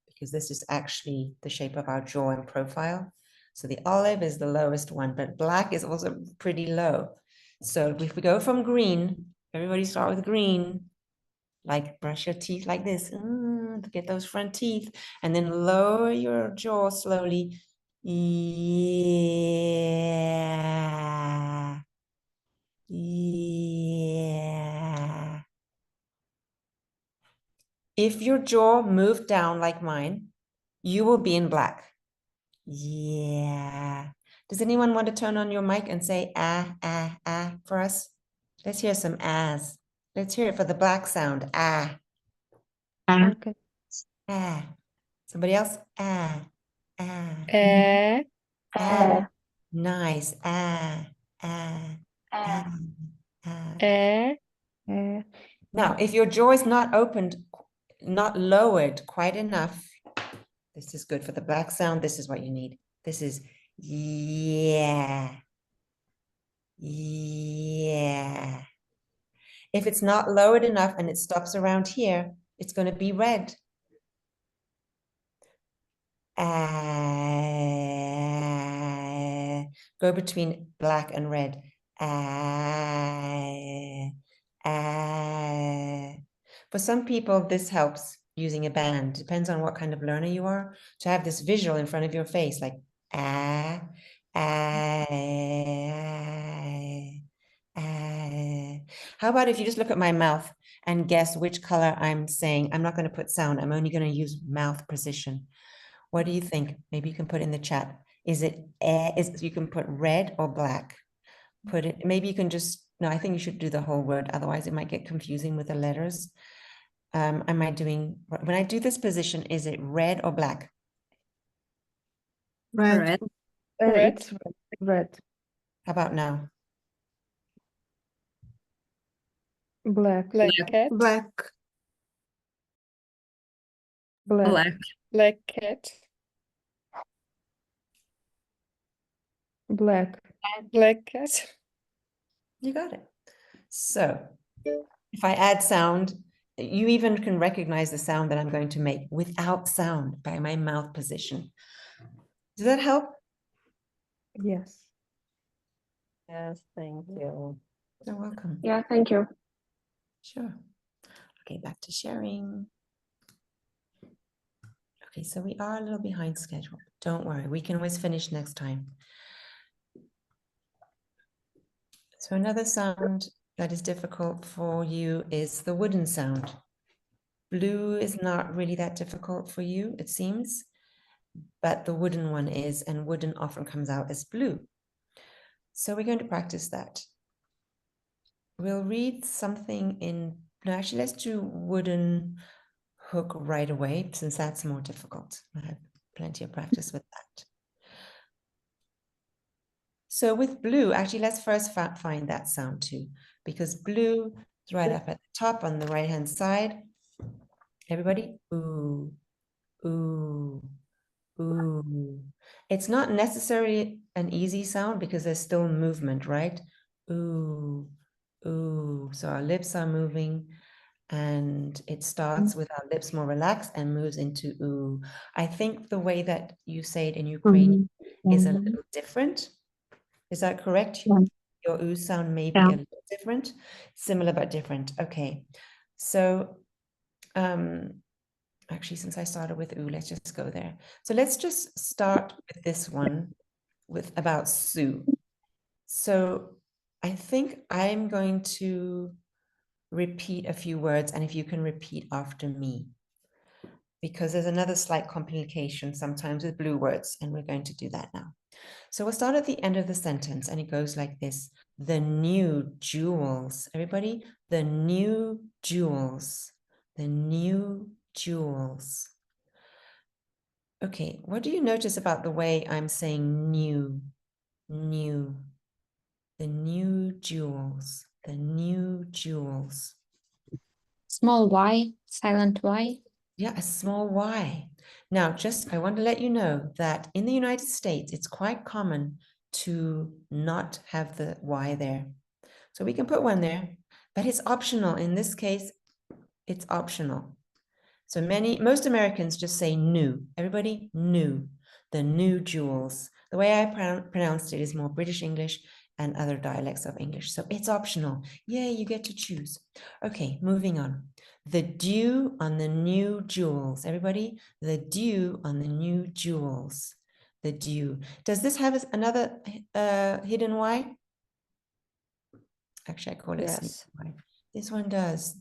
because this is actually the shape of our jaw in profile. So the olive is the lowest one, but black is also pretty low. So if we go from green, everybody start with green, like brush your teeth like this, to get those front teeth, and then lower your jaw slowly. Yeah. Yeah. If your jaw moved down like mine, you will be in black. Yeah. Does anyone want to turn on your mic and say for us? Let's hear some ahs. Let's hear it for the black sound. Ah. Okay. Ah. Somebody else? Ah. Ah. Eh, Nice. Ah. Ah. Ah. Ah. eh. Now, if your jaw is not opened, not lowered quite enough, this is good for the black sound. This is what you need. This is yeah. Yeah. If it's not lowered enough and it stops around here, it's going to be red. Go between black and red. For some people, this helps using a band. Depends on what kind of learner you are, to have this visual in front of your face, like How about if you just look at my mouth and guess which color I'm saying? I'm not going to put sound. I'm only going to use mouth position. What do you think? Maybe you can put in the chat. Is it you can put red or black? Put it. Maybe you can just. No, I think you should do the whole word. Otherwise, it might get confusing with the letters. Am I doing when I do this position? Is it red or black? Red. Red. It's red. How about now? Black. Black cat. Black. Black. Black cat. Black. Black cat. You got it. So if I add sound, you even can recognize the sound that I'm going to make without sound by my mouth position. Does that help? Yes. Yes, thank you. You're welcome. Yeah, thank you. Sure. Okay, back to sharing. Okay, so we are a little behind schedule. Don't worry, we can always finish next time. So another sound that is difficult for you is the wooden sound. Blue is not really that difficult for you, it seems, but the wooden one is, and wooden often comes out as blue. So we're going to practice that. We'll read something in, no, actually let's do wooden hook right away, since that's more difficult. I have plenty of practice with that. So with blue, actually, let's first find that sound too, because blue is right up at the top on the right-hand side. Everybody, ooh, ooh, ooh. It's not necessarily an easy sound because there's still movement, right? Ooh, ooh. So our lips are moving, and it starts with our lips more relaxed and moves into ooh. I think the way that you say it in Ukrainian is a little different. Is that correct? Your ooh sound may be a little different, similar but different. Okay, so Actually, since I started with oo, let's just go there. So let's just start with this one with about Sue. So I think I'm going to repeat a few words, and if you can repeat after me, because there's another slight complication sometimes with blue words, and we're going to do that now. So we'll start at the end of the sentence, and it goes like this. The new jewels. Everybody, the new jewels. The new jewels. Okay, what do you notice about the way I'm saying new? New. The new jewels. The new jewels. Small y, silent y. Yeah, a small y. Now, I want to let you know that in the United States, it's quite common to not have the y there. So we can put one there, but it's optional. In this case, it's optional. So most Americans just say new. Everybody, new. The new jewels. The way I pronounced it is more British English and other dialects of English. So it's optional. Yay, you get to choose. Okay, moving on. The dew on the new jewels. Everybody, the dew on the new jewels. The dew. Does this have another hidden Y? Actually, I call it sneaky Yes. Y. This one does.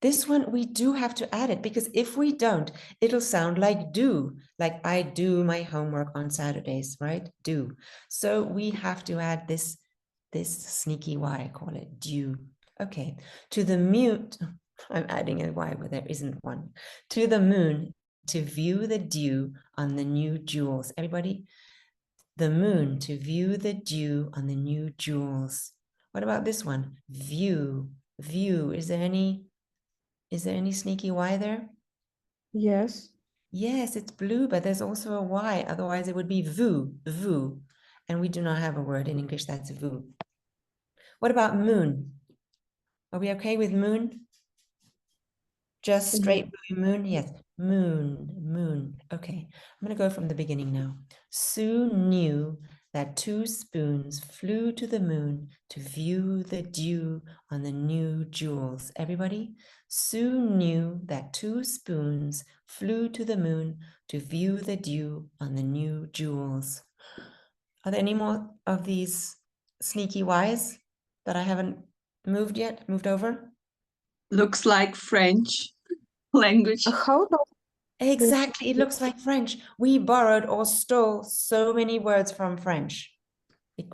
This one, we do have to add it, because if we don't, it'll sound like do, like I do my homework on Saturdays, right? Do. So we have to add this sneaky Y, I call it dew. Okay, to the mute, I'm adding a Y where there isn't one. To the moon, to view the dew on the new jewels. Everybody, the moon, to view the dew on the new jewels. What about this one? View, view. Is there any sneaky Y there? Yes. Yes, it's blue, but there's also a Y. Otherwise, it would be vu, vu. And we do not have a word in English that's vu. What about moon? Are we okay with moon? Just straight blue moon? Yes. Moon, moon. Okay, I'm going to go from the beginning now. Sue knew that 2 spoons flew to the moon to view the dew on the new jewels. Everybody? Sue knew that 2 spoons flew to the moon to view the dew on the new jewels. Are there any more of these sneaky Ys that I haven't moved over? Looks like French language. How about Exactly, it looks like French. We borrowed or stole so many words from French. It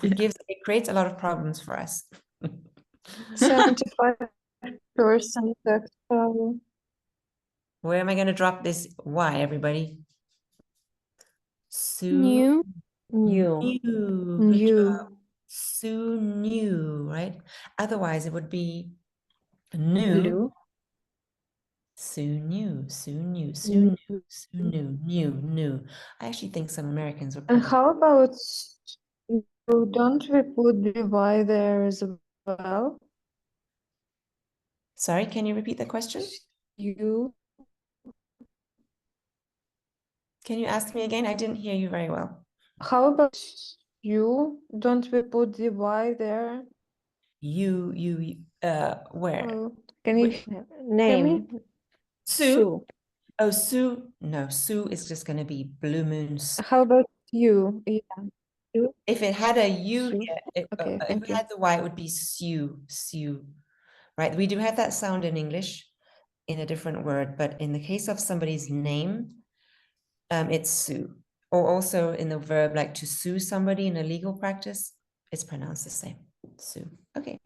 creates a lot of problems for us. 75% actually? Where am I going to drop this Y, everybody? Sue New. New. knew. Good job. Sue knew, right? Otherwise, it would be new. Blue. Sue knew, Sue knew, Sue knew, Sue knew, knew. I actually think some Americans would And probably. how about don't we put the Y there as well? Sorry, can you repeat the question? You. Can you ask me again? I didn't hear you very well. How about you? Don't we put the Y there? Where? Oh, can you hear me? Sue? Oh, Sue. No, Sue is just going to be Blue Moon. How about you? Yeah. You? If it had a U Sue. here, Okay, if thank it you. had the Y, it would be Sue, Sue. Right? We do have that sound in English in a different word, but in the case of somebody's name, it's Sue. Or also in the verb, like to sue somebody in a legal practice, it's pronounced the same, Sue. Okay.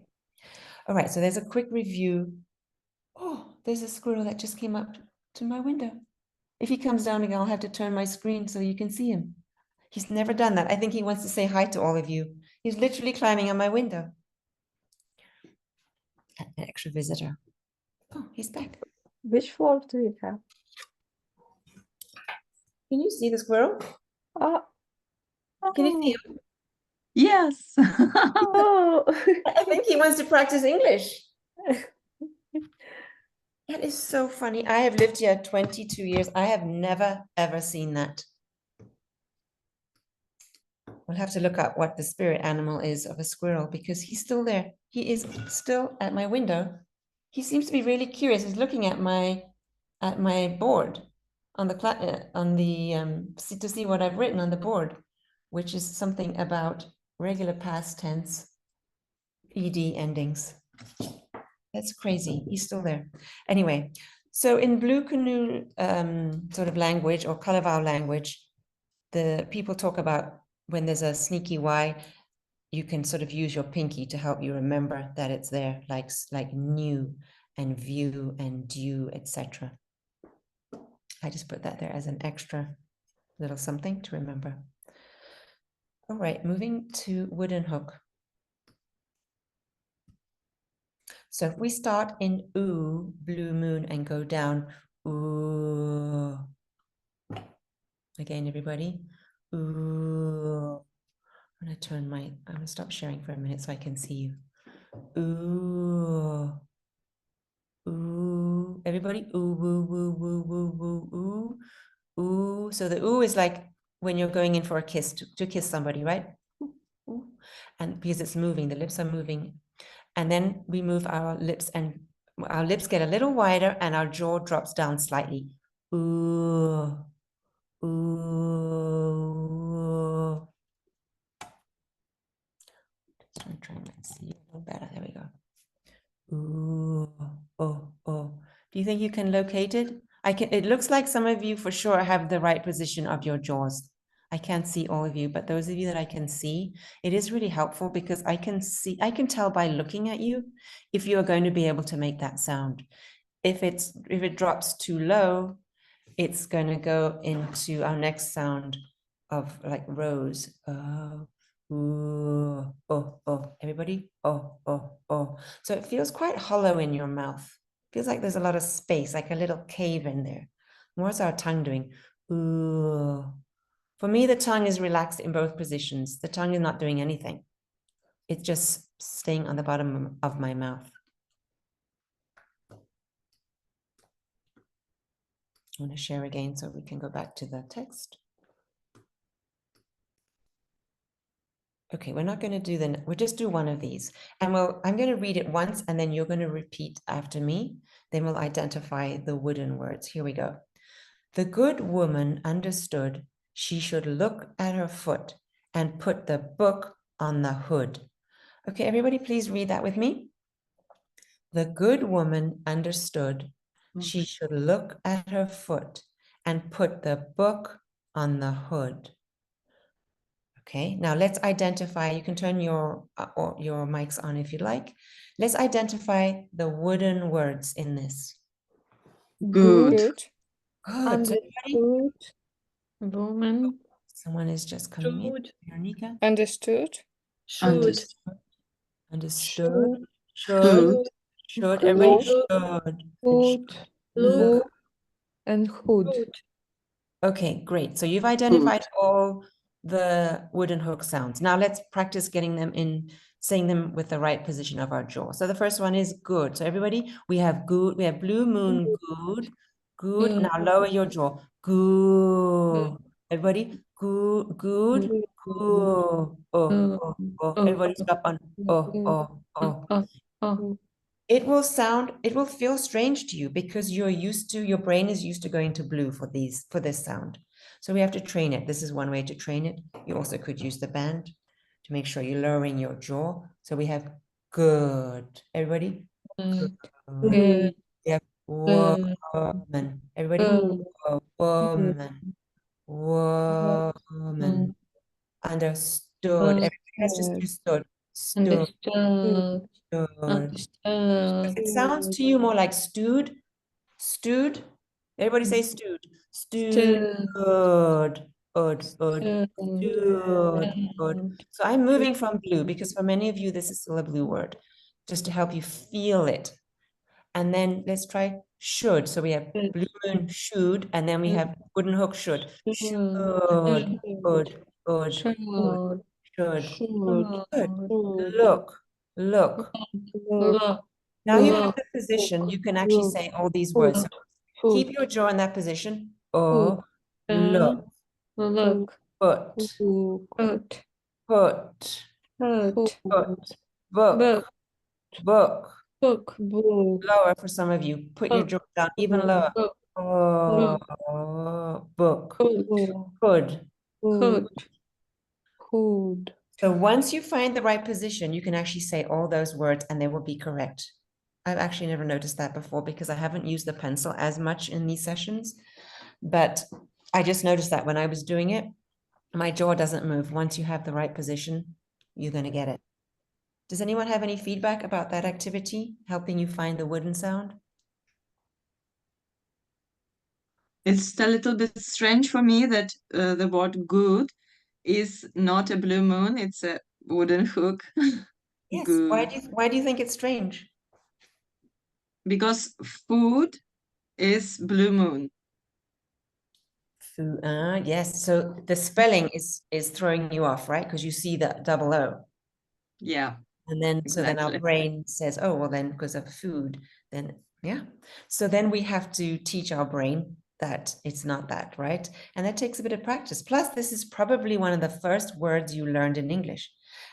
All right, so there's a quick review. Oh, there's a squirrel that just came up to my window. If he comes down again, I'll have to turn my screen so you can see him. He's never done that. I think he wants to say hi to all of you. He's literally climbing on my window. An extra visitor. Oh, he's back. Which floor do you have? Can you see the squirrel? Oh, Can you see him? Yes. oh. I think he wants to practice English. That is so funny. I have lived here 22 years. I have never, ever seen that. We'll have to look up what the spirit animal is of a squirrel, because he's still there. He is still at my window. He seems to be really curious. He's looking at my at my board on the to see what I've written on the board, which is something about regular past tense ed endings. That's crazy. He's still there. Anyway, so in Blue Canoe sort of language or Kalaval language, the people talk about when there's a sneaky Y, you can sort of use your pinky to help you remember that it's there, like new and view and due, etc. I just put that there as an extra little something to remember. All right, moving to wooden hook. So if we start in ooh, blue moon, and go down, ooh. Again, everybody, ooh. I'm gonna stop sharing for a minute so I can see you. Ooh. Ooh. Everybody, ooh, woo, woo, woo, woo, woo, ooh. Ooh. So the ooh is like when you're going in for a kiss, to kiss somebody, right? Ooh, ooh. And because it's moving, the lips are moving. And then we move our lips, and our lips get a little wider and our jaw drops down slightly. Ooh. Ooh. I'm trying to see a little better. There we go. Ooh. Oh, oh. Do you think you can locate it? It looks like some of you for sure have the right position of your jaws. I can't see all of you, but those of you that I can see, it is really helpful because I can tell by looking at you if you are going to be able to make that sound. If it drops too low, it's going to go into our next sound of like rose. Oh, ooh, oh, oh, everybody. Oh, oh, oh. So it feels quite hollow in your mouth. Feels like there's a lot of space, like a little cave in there. What's our tongue doing? Ooh. For me, the tongue is relaxed in both positions. The tongue is not doing anything. It's just staying on the bottom of my mouth. I want to share again so we can go back to the text. Okay, we're not going to do we'll just do one of these. And I'm going to read it once and then you're going to repeat after me. Then we'll identify the wooden words. Here we go. The good woman understood she should look at her foot and put the book on the hood. Okay, everybody please read that with me. The good woman understood she should look at her foot and put the book on the hood. Okay, now let's identify, you can turn your mics on if you like. Let's identify the wooden words in this. Good. Good. Understood. Woman. Someone is just coming in. Veronica. Understood. Should. Understood. Should. Should. Everybody Should. should. Would. Would. And hood. Okay, great. So you've identified all the wooden hook sounds. Now let's practice getting them in, saying them with the right position of our jaw. So the first one is good. So everybody, we have good, we have blue moon, good, good. Now lower your jaw. Good. Everybody, good, good, good. Oh, oh, oh. Everybody stop on oh, oh, oh. It will feel strange to you because your brain is used to going to blue for this sound. So we have to train it. This is one way to train it. You also could use the band to make sure you're lowering your jaw. So we have good. Everybody? Good. Good. We have woman. Everybody? Woman. Woman. Understood. Everybody has just do stood. Stood. Stood. It sounds to you more like stewed. Stewed. Everybody say stewed. Stewed. Good. Stewed. Good. So I'm moving from blue because for many of you, this is still a blue word, just to help you feel it. And then let's try should. So we have blue moon, should, and then we have wooden hook, should. Should. Good. Should. Good. Look. Now you have the position, you can actually say all these words. So keep your jaw in that position. Oh, look. Put. Book. Lower for some of you. Put your jaw down even lower. Book. Hood. Hood. Hood. Hood. So once you find the right position, you can actually say all those words and they will be correct. I've actually never noticed that before because I haven't used the pencil as much in these sessions, but I just noticed that when I was doing it, my jaw doesn't move. Once you have the right position, you're going to get it. Does anyone have any feedback about that activity, helping you find the wooden sound? It's a little bit strange for me that the word good is not a blue moon, it's a wooden hook. Yes. Good. Why do you think it's strange? Because food is blue moon. Food. Yes. So the spelling is throwing you off, right? Because you see the double O. Yeah. And then, so then our Exactly. brain says, oh, well, then because of food, then, yeah. So then we have to teach our brain that it's not that, right? And that takes a bit of practice. Plus, this is probably one of the first words you learned in English.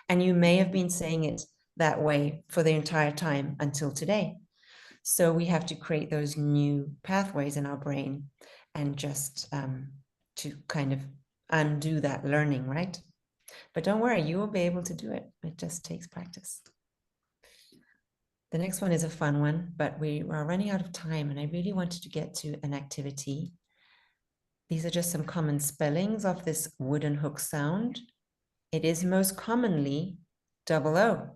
And you may have been saying it that way for the entire time until today. So we have to create those new pathways in our brain and just to kind of undo that learning, right? But don't worry, you will be able to do it. It just takes practice. The next one is a fun one, but we are running out of time and I really wanted to get to an activity. These are just some common spellings of this wooden hook sound. It is most commonly double O,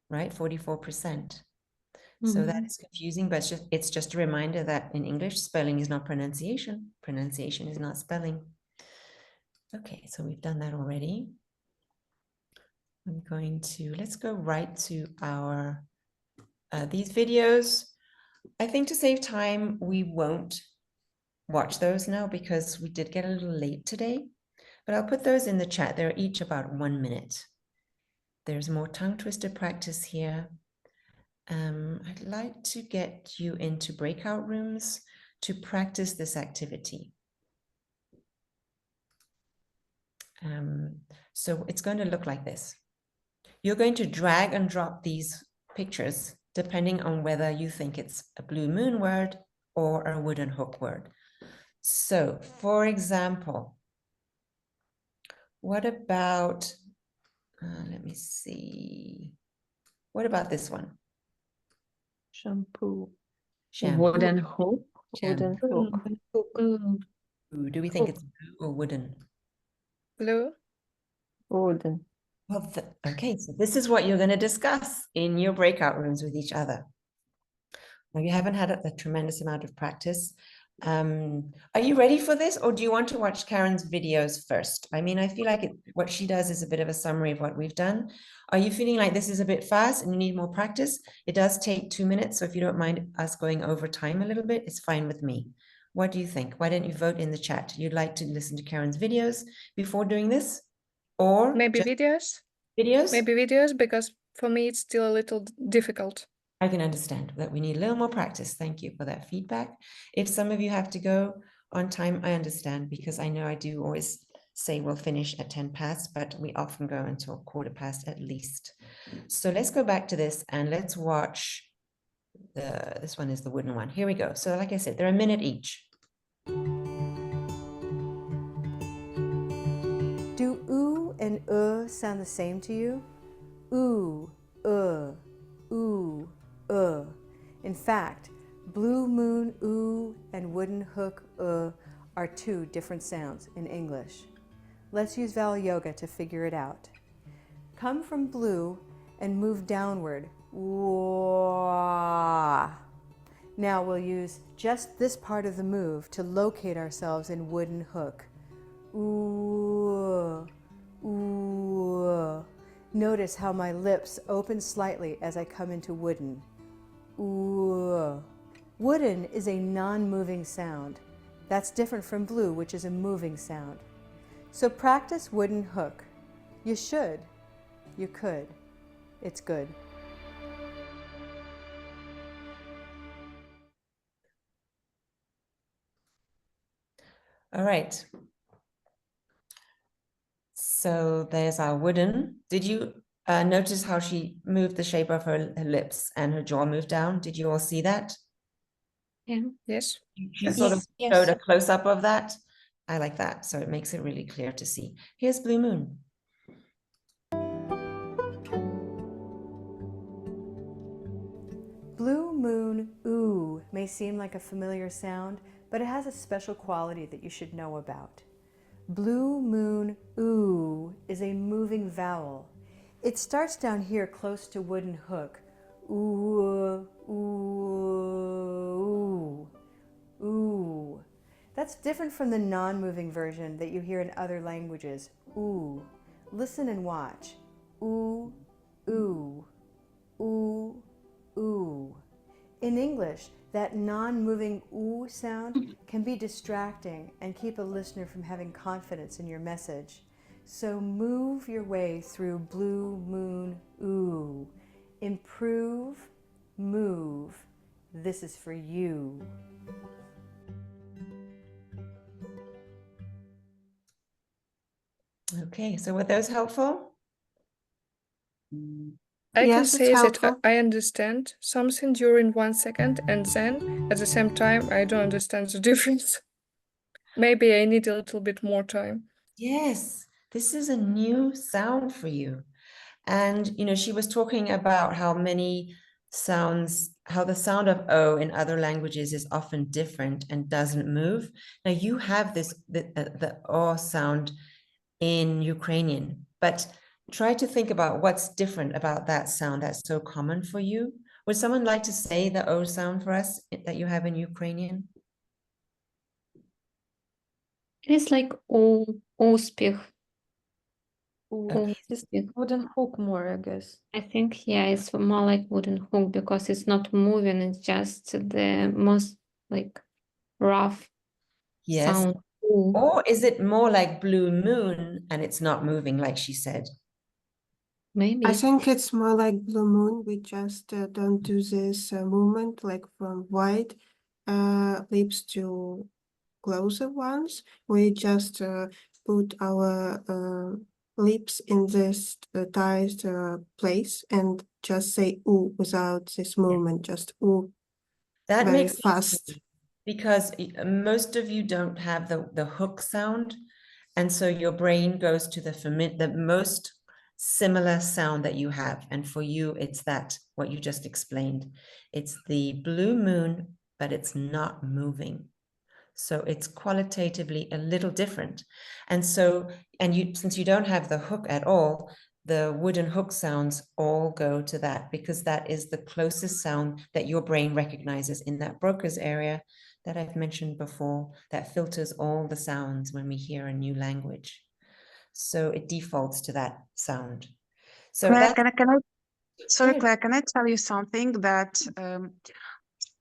right? 44%. So that is confusing, but it's just a reminder that in English, spelling is not pronunciation. Pronunciation is not spelling. Okay, so we've done that already. I'm going to, let's go right to our, these videos. I think to save time, we won't watch those now because we did get a little late today, but I'll put those in the chat. They're each about 1 minute. There's more tongue twister practice here. I'd like to get you into breakout rooms to practice this activity. So it's going to look like this. You're going to drag and drop these pictures depending on whether you think it's a blue moon word or a wooden hook word. So, for example, what about, let me see, what about this one? Shampoo. Shampoo. Wooden hook. Wooden Shampoo. hook. Ooh, do we think it's blue or wooden? Blue. Wooden. Well, okay, so this is what you're going to discuss in your breakout rooms with each other. Now, you haven't had a tremendous amount of practice. Are you ready for this, or do you want to watch Karen's videos first? I mean, I feel like what she does is a bit of a summary of what we've done. Are you feeling like this is a bit fast and you need more practice? It does take 2 minutes, so if you don't mind us going over time a little bit, it's fine with me. What do you think? Why don't you vote in the chat? You'd like to listen to Karen's videos before doing this? Or Maybe just videos? videos? Maybe videos, because for me it's still a little difficult. I can understand that we need a little more practice. Thank you for that feedback. If some of you have to go on time, I understand, because I know I do always say we'll finish at 10 past, but we often go until 15:15 at least. So let's go back to this and let's watch this one is the wooden one. Here we go. So like I said, they're a minute each. Do oo and sound the same to you? Ooh, ooh, In fact, blue moon oo and wooden hook are two different sounds in English. Let's use vowel yoga to figure it out. Come from blue and move downward. Wah. Now we'll use just this part of the move to locate ourselves in wooden hook. Ooh, ooh. Notice how my lips open slightly as I come into wooden. Ooh. Wooden is a non-moving sound. That's different from blue, which is a moving sound. So practice wooden hook. You should. You could. It's good. All right. So there's our wooden. Did you notice how she moved the shape of her lips and her jaw moved down? Did you all see that? Yeah. Yes. She sort of Yes. showed a close-up of that. I like that. So it makes it really clear to see. Here's Blue Moon. Blue moon, ooh, may seem like a familiar sound, but it has a special quality that you should know about. Blue moon, ooh, is a moving vowel. It starts down here close to wooden hook. Ooh, ooh, ooh, ooh. That's different from the non-moving version that you hear in other languages. Ooh. Listen and watch. Ooh, ooh, ooh, ooh. In English, that non-moving ooh sound can be distracting and keep a listener from having confidence in your message. So move your way through blue moon ooh. Improve, move. This is for you. Okay, so were those helpful? I can Yes, it's say that helpful. I understand something during 1 second, and then at the same time, I don't understand the difference. Maybe I need a little bit more time. Yes, this is a new sound for you. And, you know, she was talking about how many sounds, how the sound of O in other languages is often different and doesn't move. Now you have the O sound in Ukrainian, but try to think about what's different about that sound that's so common for you. Would someone like to say the O sound for us that you have in Ukrainian? It is like успіх. Okay. It's wooden hook more, I guess. I think, yeah, it's more like wooden hook because it's not moving, it's just the most like rough Yes. sound. Ooh. Or is it more like blue moon and it's not moving like she said? Maybe. I think it's more like blue moon. We just don't do this movement like from wide lips to closer ones. We just put our lips in this tight place and just say ooh without this movement, just ooh. That Very makes sense to fast. me, because most of you don't have the hook sound, and so your brain goes to the most similar sound that you have, and for you it's that what you just explained. It's the blue moon, but it's not moving. So it's qualitatively a little different. And so, since you don't have the hook at all, the wooden hook sounds all go to that, because that is the closest sound that your brain recognizes in that Broca's area that I've mentioned before, that filters all the sounds when we hear a new language. So it defaults to that sound. So Claire, that's sorry, good. Claire, can I tell you something that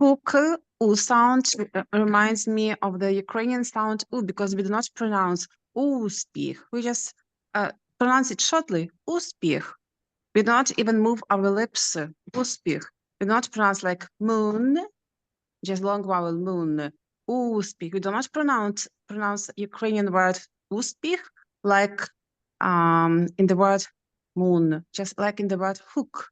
hook u sound reminds me of the Ukrainian sound u, because we do not pronounce uspіх. We just pronounce it shortly, uspіх. We don't even move our lips, uspіх. We don't pronounce like moon, just long vowel moon, uspіх. We do not pronounce Ukrainian word uspіх like in the word moon, just like in the word hook.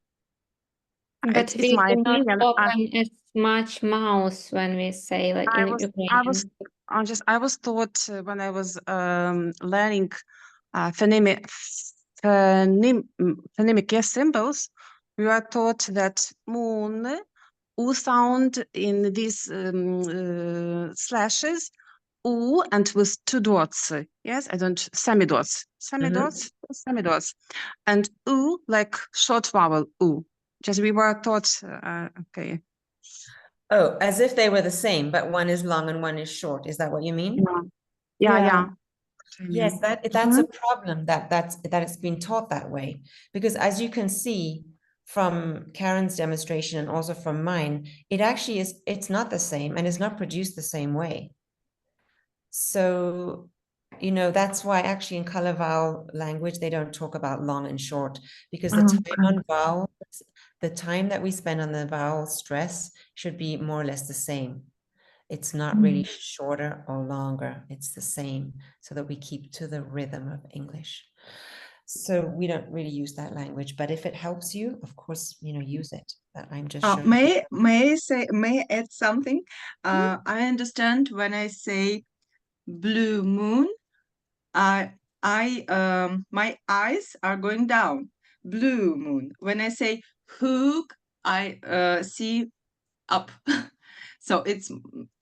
But It's we my do not opinion. open as much mouth when we say like in Ukrainian. I was taught when I was learning phonemic symbols. We were taught that moon, u sound in these slashes, u and with two dots. Yes, I don't semi-dots, semi-dots, and u like short vowel u. Just we were taught. Okay. Oh, as if they were the same, but one is long and one is short. Is that what you mean? Yeah. Yes, that's a problem that it's been taught that way, because as you can see from Karen's demonstration and also from mine, it actually is, it's not the same and is not produced the same way. So, you know, that's why actually in color vowel language, they don't talk about long and short, because the time on vowels, the time that we spend on the vowel stress should be more or less the same. It's not really shorter or longer. It's the same, so that we keep to the rhythm of English. So we don't really use that language, but if it helps you, of course, use it. That I'm just showing. May I add something? I understand when I say blue moon, my eyes are going down. Blue moon. When I say hook, I see up. So it's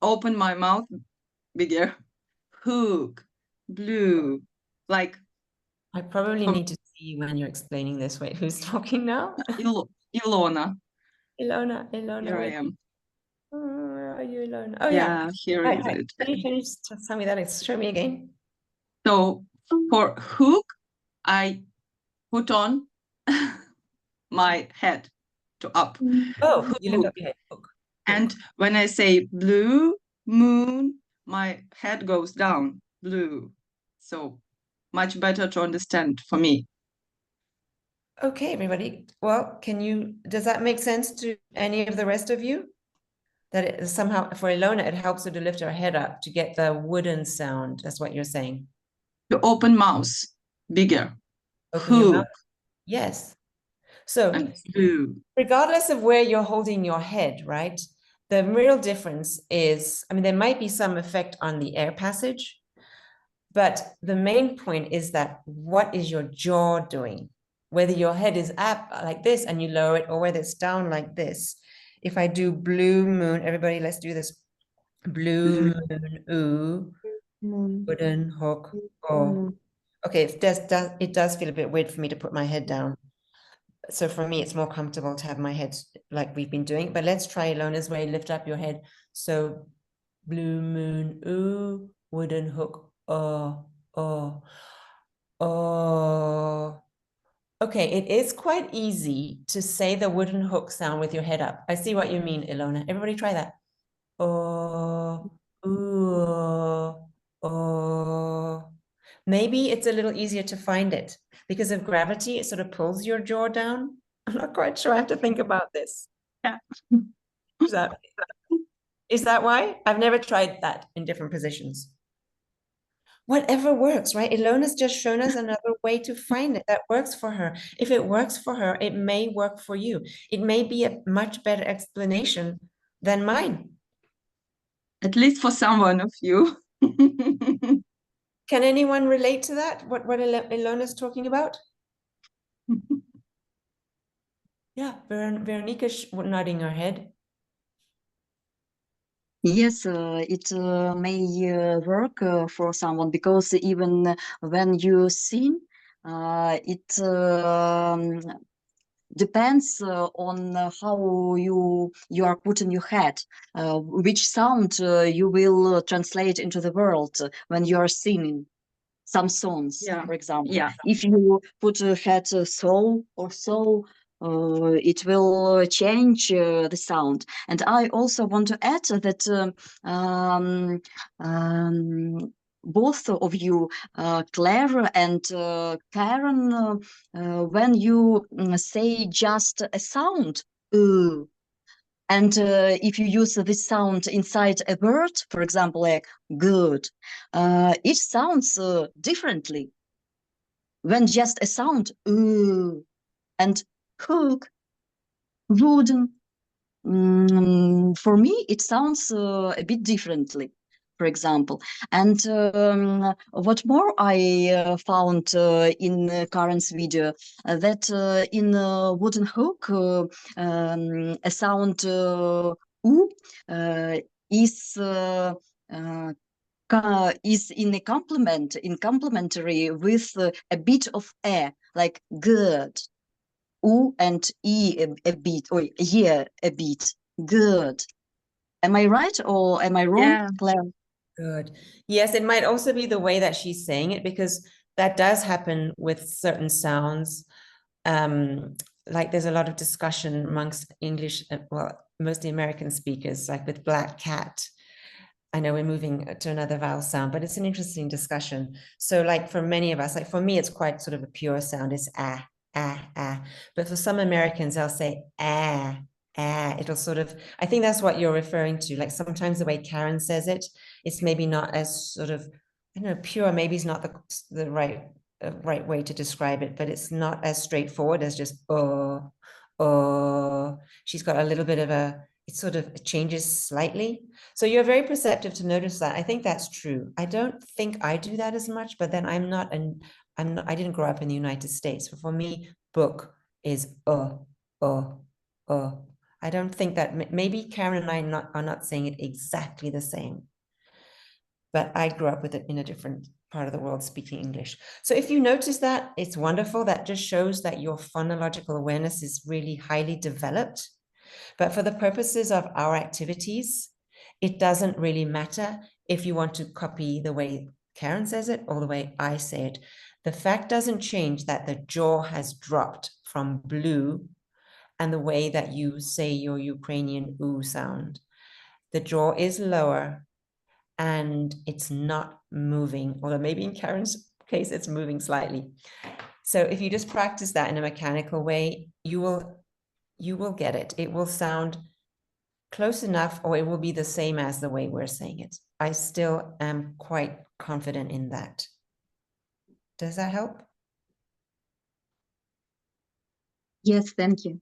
open my mouth bigger. Hook, blue, like. I probably need to see you when you're explaining this. Wait, who's talking now? Ilona. Ilona. Here I am. Where are you, Ilona? Oh, Yeah, here is Hi. it. Can you just tell me that? Show me again. So for hook, I put on my head to up. Oh, you lift up your head. Hook. And when I say blue moon, my head goes down. Blue. So much better to understand for me. Okay, everybody. Well, does that make sense to any of the rest of you? That it somehow, for Ilona, it helps her to lift her head up to get the wooden sound. That's what you're saying. To open mouth, bigger. Open your mouth. Hook. Yes. So And blue. regardless of where you're holding your head, right? The real difference is, there might be some effect on the air passage, but the main point is that what is your jaw doing? Whether your head is up like this and you lower it, or whether it's down like this. If I do blue moon, everybody, let's do this. Blue moon, ooh, wooden hook, oh. Okay, it does feel a bit weird for me to put my head down. So for me, it's more comfortable to have my head like we've been doing. But let's try Ilona's way. Lift up your head. So blue moon, ooh, wooden hook, oh, oh, oh. Okay, it is quite easy to say the wooden hook sound with your head up. I see what you mean, Ilona. Everybody try that. Oh, ooh, oh. Maybe it's a little easier to find it because of gravity. It sort of pulls your jaw down. I'm not quite sure. I have to think about this. Yeah. Is that why? I've never tried that in different positions. Whatever works, right? Ilona's just shown us another way to find it that works for her. If it works for her, it may work for you. It may be a much better explanation than mine. At least for someone of you. Can anyone relate to that? What Ilona's talking about? Yeah, Veronica's nodding her head. Yes, it may work for someone because even when you sing, it depends on how you are putting your head, which sound you will translate into the world when you are singing some songs, for example. Yeah. If you put a head so or so, it will change the sound. And I also want to add that both of you, Claire and Karen, when you say just a sound, and if you use this sound inside a word, for example, like good, it sounds differently. When just a sound, and hook, wooden, for me, it sounds a bit differently, for example. And what more I found in Karen's video, that in wooden hook, a sound oo is in a complementary with a bit of air, like good. U and E a bit, or yeah, a bit. Good. Am I right or am I wrong, Yeah. Claire? Good. Yes, it might also be the way that she's saying it, because that does happen with certain sounds. Like there's a lot of discussion amongst English, well, mostly American speakers, like with black cat. I know we're moving to another vowel sound, but it's an interesting discussion. So like for many of us, like for me, it's quite sort of a pure sound. It's ah, ah, ah. But for some Americans, they'll say ah, ah. It'll sort of, I think that's what you're referring to. Like sometimes the way Karen says it, it's maybe not as sort of, I don't know, pure, maybe is not the right right way to describe it, but it's not as straightforward as just she's got a little bit of it sort of changes slightly. So you're very perceptive to notice that. I think that's true. I don't think I do that as much, but then I didn't grow up in the United States. But for me, book is I don't think that, maybe Karen and I are not saying it exactly the same, but I grew up with it in a different part of the world speaking English. So if you notice that, it's wonderful. That just shows that your phonological awareness is really highly developed. But for the purposes of our activities, it doesn't really matter if you want to copy the way Karen says it or the way I say it. The fact doesn't change that the jaw has dropped from blue and the way that you say your Ukrainian oo sound. The jaw is lower and it's not moving, although maybe in Karen's case, it's moving slightly. So if you just practice that in a mechanical way, you will get it. It will sound close enough, or it will be the same as the way we're saying it. I still am quite confident in that. Does that help? Yes, thank you.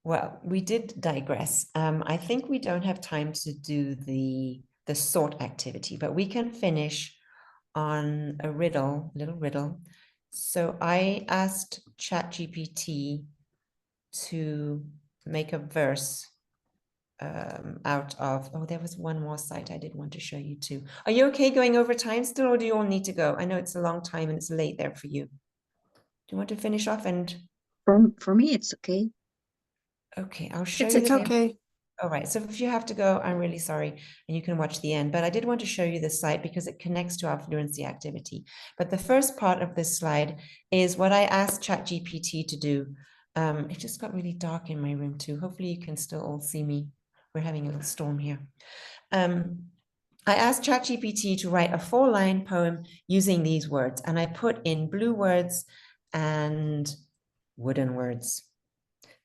Well, we did digress. I think we don't have time to do the sort activity, but we can finish on a little riddle. So I asked ChstGPT to make a verse out of, there was one more site I did want to show you too. Are you okay going over time still, or do you all need to go? I know it's a long time and it's late there for you. Do you want to finish off? And For me, it's okay. Okay, I'll show you. It's okay. All right, so if you have to go, I'm really sorry, and you can watch the end, but I did want to show you this site because it connects to our fluency activity. But the first part of this slide is what I asked ChatGPT to do. It just got really dark in my room too. Hopefully you can still all see me. We're having a little storm here. I asked ChatGPT to write a 4-line poem using these words, and I put in blue words and wooden words.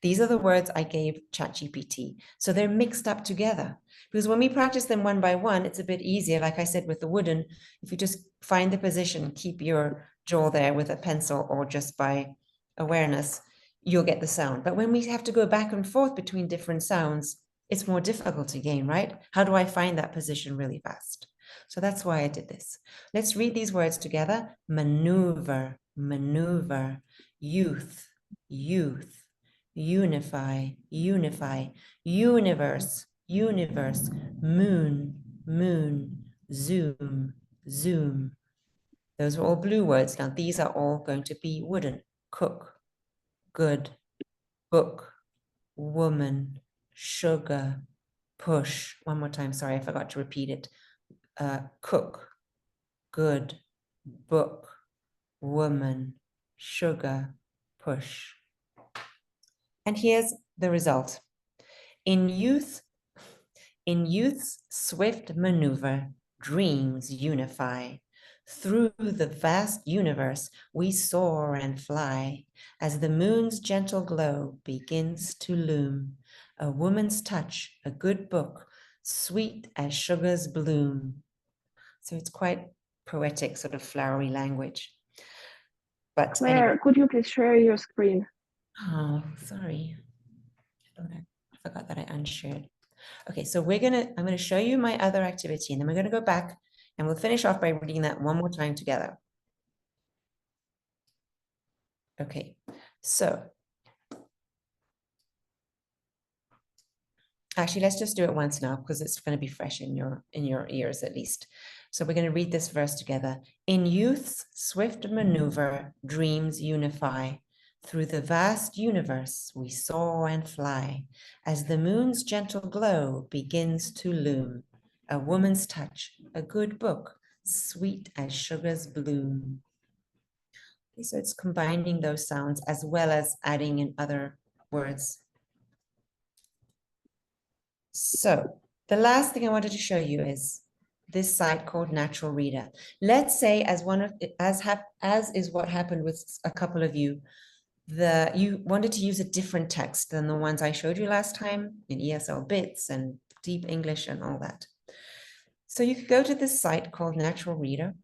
These are the words I gave ChatGPT. So they're mixed up together, because when we practice them one by one, it's a bit easier. Like I said, with the wooden, if you just find the position, keep your jaw there with a pencil or just by awareness, you'll get the sound. But when we have to go back and forth between different sounds, it's more difficult again, right? How do I find that position really fast? So that's why I did this. Let's read these words together. Maneuver, maneuver, youth, youth, unify, unify, universe, universe, moon, moon, zoom, zoom. Those are all blue words. Now these are all going to be wooden. Cook, good, book, woman, sugar, push. One more time, sorry, I forgot to repeat it. Cook, good, book, woman, sugar, push. And here's the result. In youth's swift maneuver, dreams unify. Through the vast universe, we soar and fly. As the moon's gentle glow begins to loom, a woman's touch, a good book, sweet as sugar's bloom. So it's quite poetic, sort of flowery language. But Claire, anyway. could you please share your screen? Oh, sorry. I forgot that I unshared. Okay, so I'm gonna show you my other activity, and then we're gonna go back and we'll finish off by reading that one more time together. Okay, so actually, let's just do it once now because it's going to be fresh in your ears at least. So we're going to read this verse together. In youth's swift maneuver, dreams unify. Through the vast universe, we soar and fly. As the moon's gentle glow begins to loom, a woman's touch, a good book, sweet as sugar's bloom. Okay, so it's combining those sounds as well as adding in other words. So the last thing I wanted to show you is this site called Natural Reader. Let's say, as is what happened with a couple of you, you wanted to use a different text than the ones I showed you last time in ESL Bits and Deep English and all that. So you could go to this site called Natural Reader.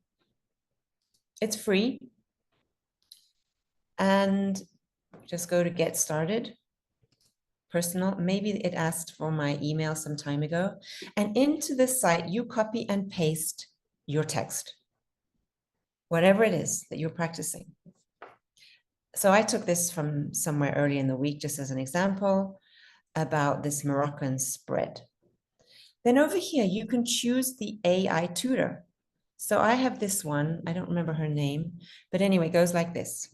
It's free. And just go to get started. Personal, maybe it asked for my email some time ago. And into this site, you copy and paste your text, whatever it is that you're practicing. So I took this from somewhere early in the week, just as an example, about this Moroccan spread. Then over here, you can choose the AI tutor. So I have this one, I don't remember her name, but anyway, it goes like this.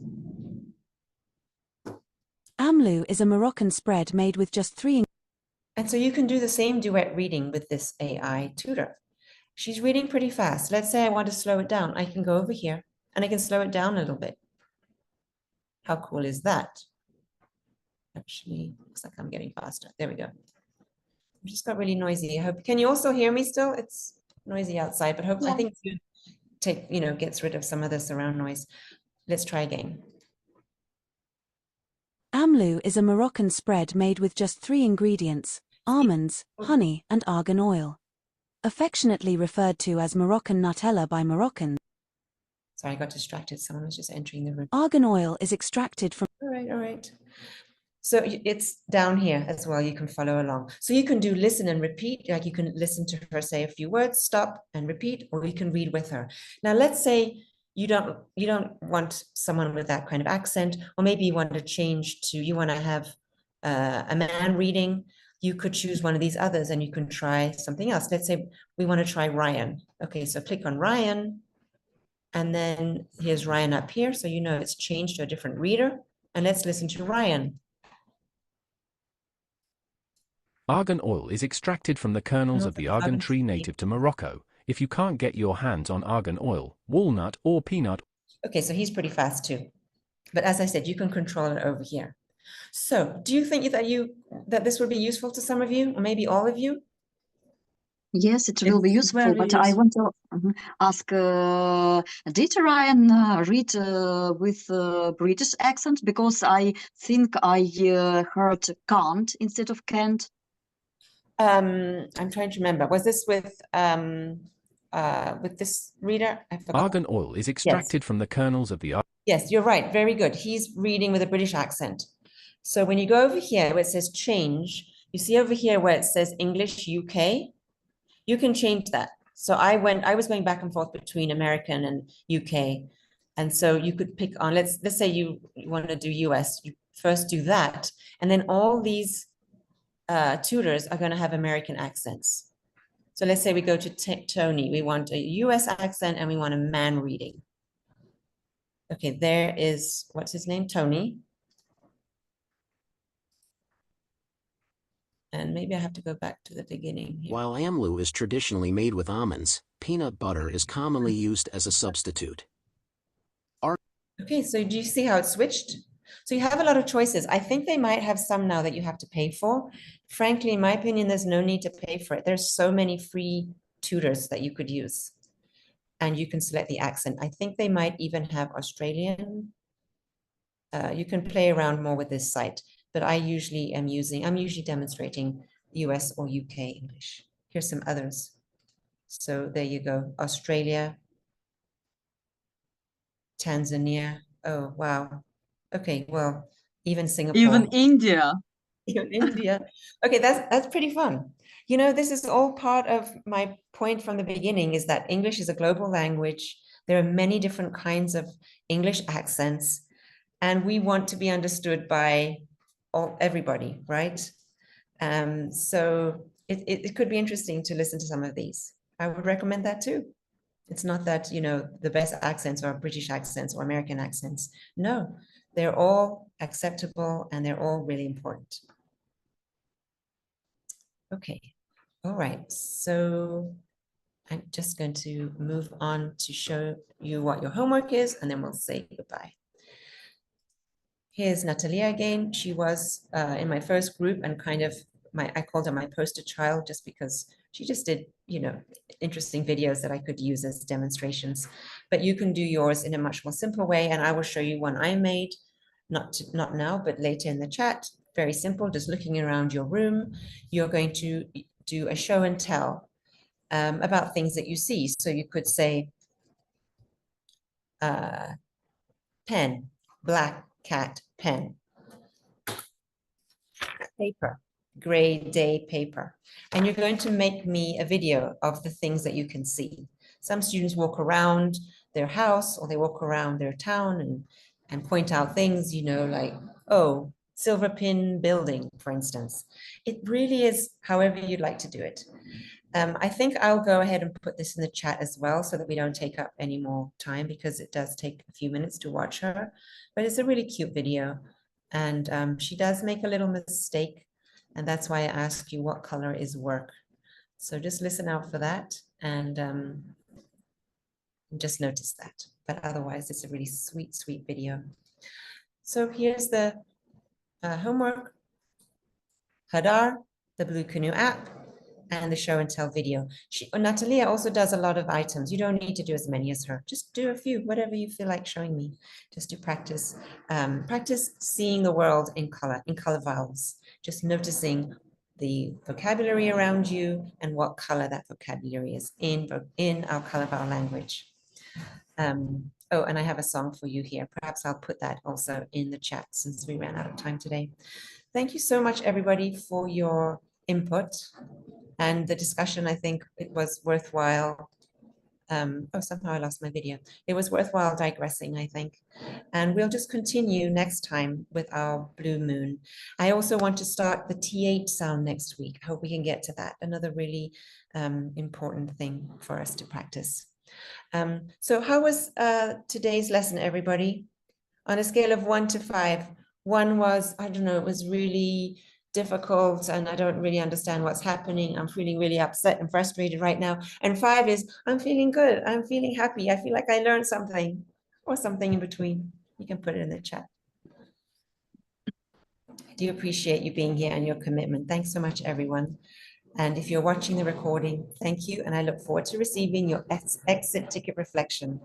Amlou is a Moroccan spread made with just 3. And so you can do the same duet reading with this AI tutor. She's reading pretty fast. Let's say I want to slow it down. I can go over here and I can slow it down a little bit. How cool is that? Actually, looks like I'm getting faster. There we go. I just got really noisy. I hope, can you also hear me still? It's noisy outside, but I think you take, gets rid of some of the surround noise. Let's try again. Amlou is a Moroccan spread made with just 3 ingredients: almonds, honey, and argan oil. Affectionately referred to as Moroccan Nutella by Moroccans. Sorry, I got distracted. Someone was just entering the room. Argan oil is extracted from... All right. So it's down here as well. You can follow along. So you can do listen and repeat. Like you can listen to her say a few words, stop and repeat, or you can read with her. Now, let's say you don't want someone with that kind of accent, or maybe you want to change to, you want to have a man reading. You could choose one of these others and you can try something else. Let's say we want to try Ryan. Okay, so click on Ryan. And then here's Ryan up here. So you know it's changed to a different reader. And let's listen to Ryan. Argan oil is extracted from the kernels of the argan tree native to Morocco. If you can't get your hands on argan oil, walnut or peanut. Okay, so he's pretty fast too. But as I said, you can control it over here. So do you think that this would be useful to some of you, or maybe all of you? Yes, it will be useful, but I want to ask, did Ryan read with British accent? Because I think I heard can't instead of can't. I'm trying to remember. Was this with this reader? I forgot. Argan oil is extracted from the kernels of the... Yes, you're right. Very good. He's reading with a British accent. So when you go over here where it says change, you see over here where it says English UK, you can change that. So I was going back and forth between American and UK. And so you could pick on, let's say you want to do US, you first do that. And then all these tutors are going to have American accents. So let's say we go to Tony, we want a US accent and we want a man reading. Okay, there is, what's his name? Tony. And maybe I have to go back to the beginning here. While Amlou is traditionally made with almonds, peanut butter is commonly used as a substitute. Okay, so do you see how it switched? So you have a lot of choices. I think they might have some now that you have to pay for. Frankly, in my opinion, there's no need to pay for it. There's so many free tutors that you could use. And you can select the accent. I think they might even have Australian. You can play around more with this site, but I'm usually demonstrating US or UK English. Here's some others. So there you go. Australia, Tanzania. Oh, wow. Okay, well, even Singapore. Even India. Even India. Okay, that's pretty fun. This is all part of my point from the beginning, is that English is a global language. There are many different kinds of English accents, and we want to be understood by everybody, right? So it could be interesting to listen to some of these. I would recommend that too. It's not that, the best accents are British accents or American accents. No, they're all acceptable and they're all really important. Okay, all right. So I'm just going to move on to show you what your homework is, and then we'll say goodbye. Here's Natalia again. She was in my first group, and I called her my poster child just because she just did, interesting videos that I could use as demonstrations. But you can do yours in a much more simple way, and I will show you one I made, not now, but later in the chat. Very simple, just looking around your room. You're going to do a show and tell about things that you see. So you could say, pen, black cat pen. Paper, grade day paper. And you're going to make me a video of the things that you can see. Some students walk around their house or they walk around their town and point out things, you know, like, oh, silver pin building, for instance. It really is however you'd like to do it. I think I'll go ahead and put this in the chat as well so that we don't take up any more time, because it does take a few minutes to watch her, but it's a really cute video. And she does make a little mistake, and that's why I ask you what color is work. So just listen out for that and just notice that. But otherwise, it's a really sweet, sweet video. So here's the homework. Hadar, the Blue Canoe app, and the show and tell video. Natalia also does a lot of items. You don't need to do as many as her. Just do a few, whatever you feel like showing me, just to practice. Practice seeing the world in color vowels, just noticing the vocabulary around you and what color that vocabulary is in our color vowel language. Oh, and I have a song for you here. Perhaps I'll put that also in the chat since we ran out of time today. Thank you so much, everybody, for your input and the discussion. I think it was worthwhile. Oh, somehow I lost my video. It was worthwhile digressing, I think. And we'll just continue next time with our blue moon. I also want to start the T8 sound next week. I hope we can get to that. Another really important thing for us to practice. So how was today's lesson, everybody? On a scale of 1 to 5, 1 was, I don't know, it was really difficult and I don't really understand what's happening. I'm feeling really upset and frustrated right now. And 5 is, I'm feeling good. I'm feeling happy. I feel like I learned something, or something in between. You can put it in the chat. I do appreciate you being here and your commitment. Thanks so much, everyone. And if you're watching the recording, thank you. And I look forward to receiving your exit ticket reflection.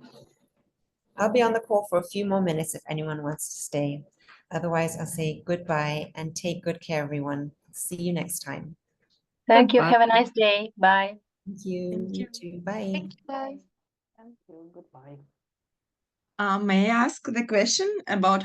I'll be on the call for a few more minutes if anyone wants to stay. Otherwise, I'll say goodbye and take good care, everyone. See you next time. Thank you. Have a nice day. Bye. Thank you. Thank you. You too. Bye. Thank you, guys. Thank you. Goodbye. May I ask the question about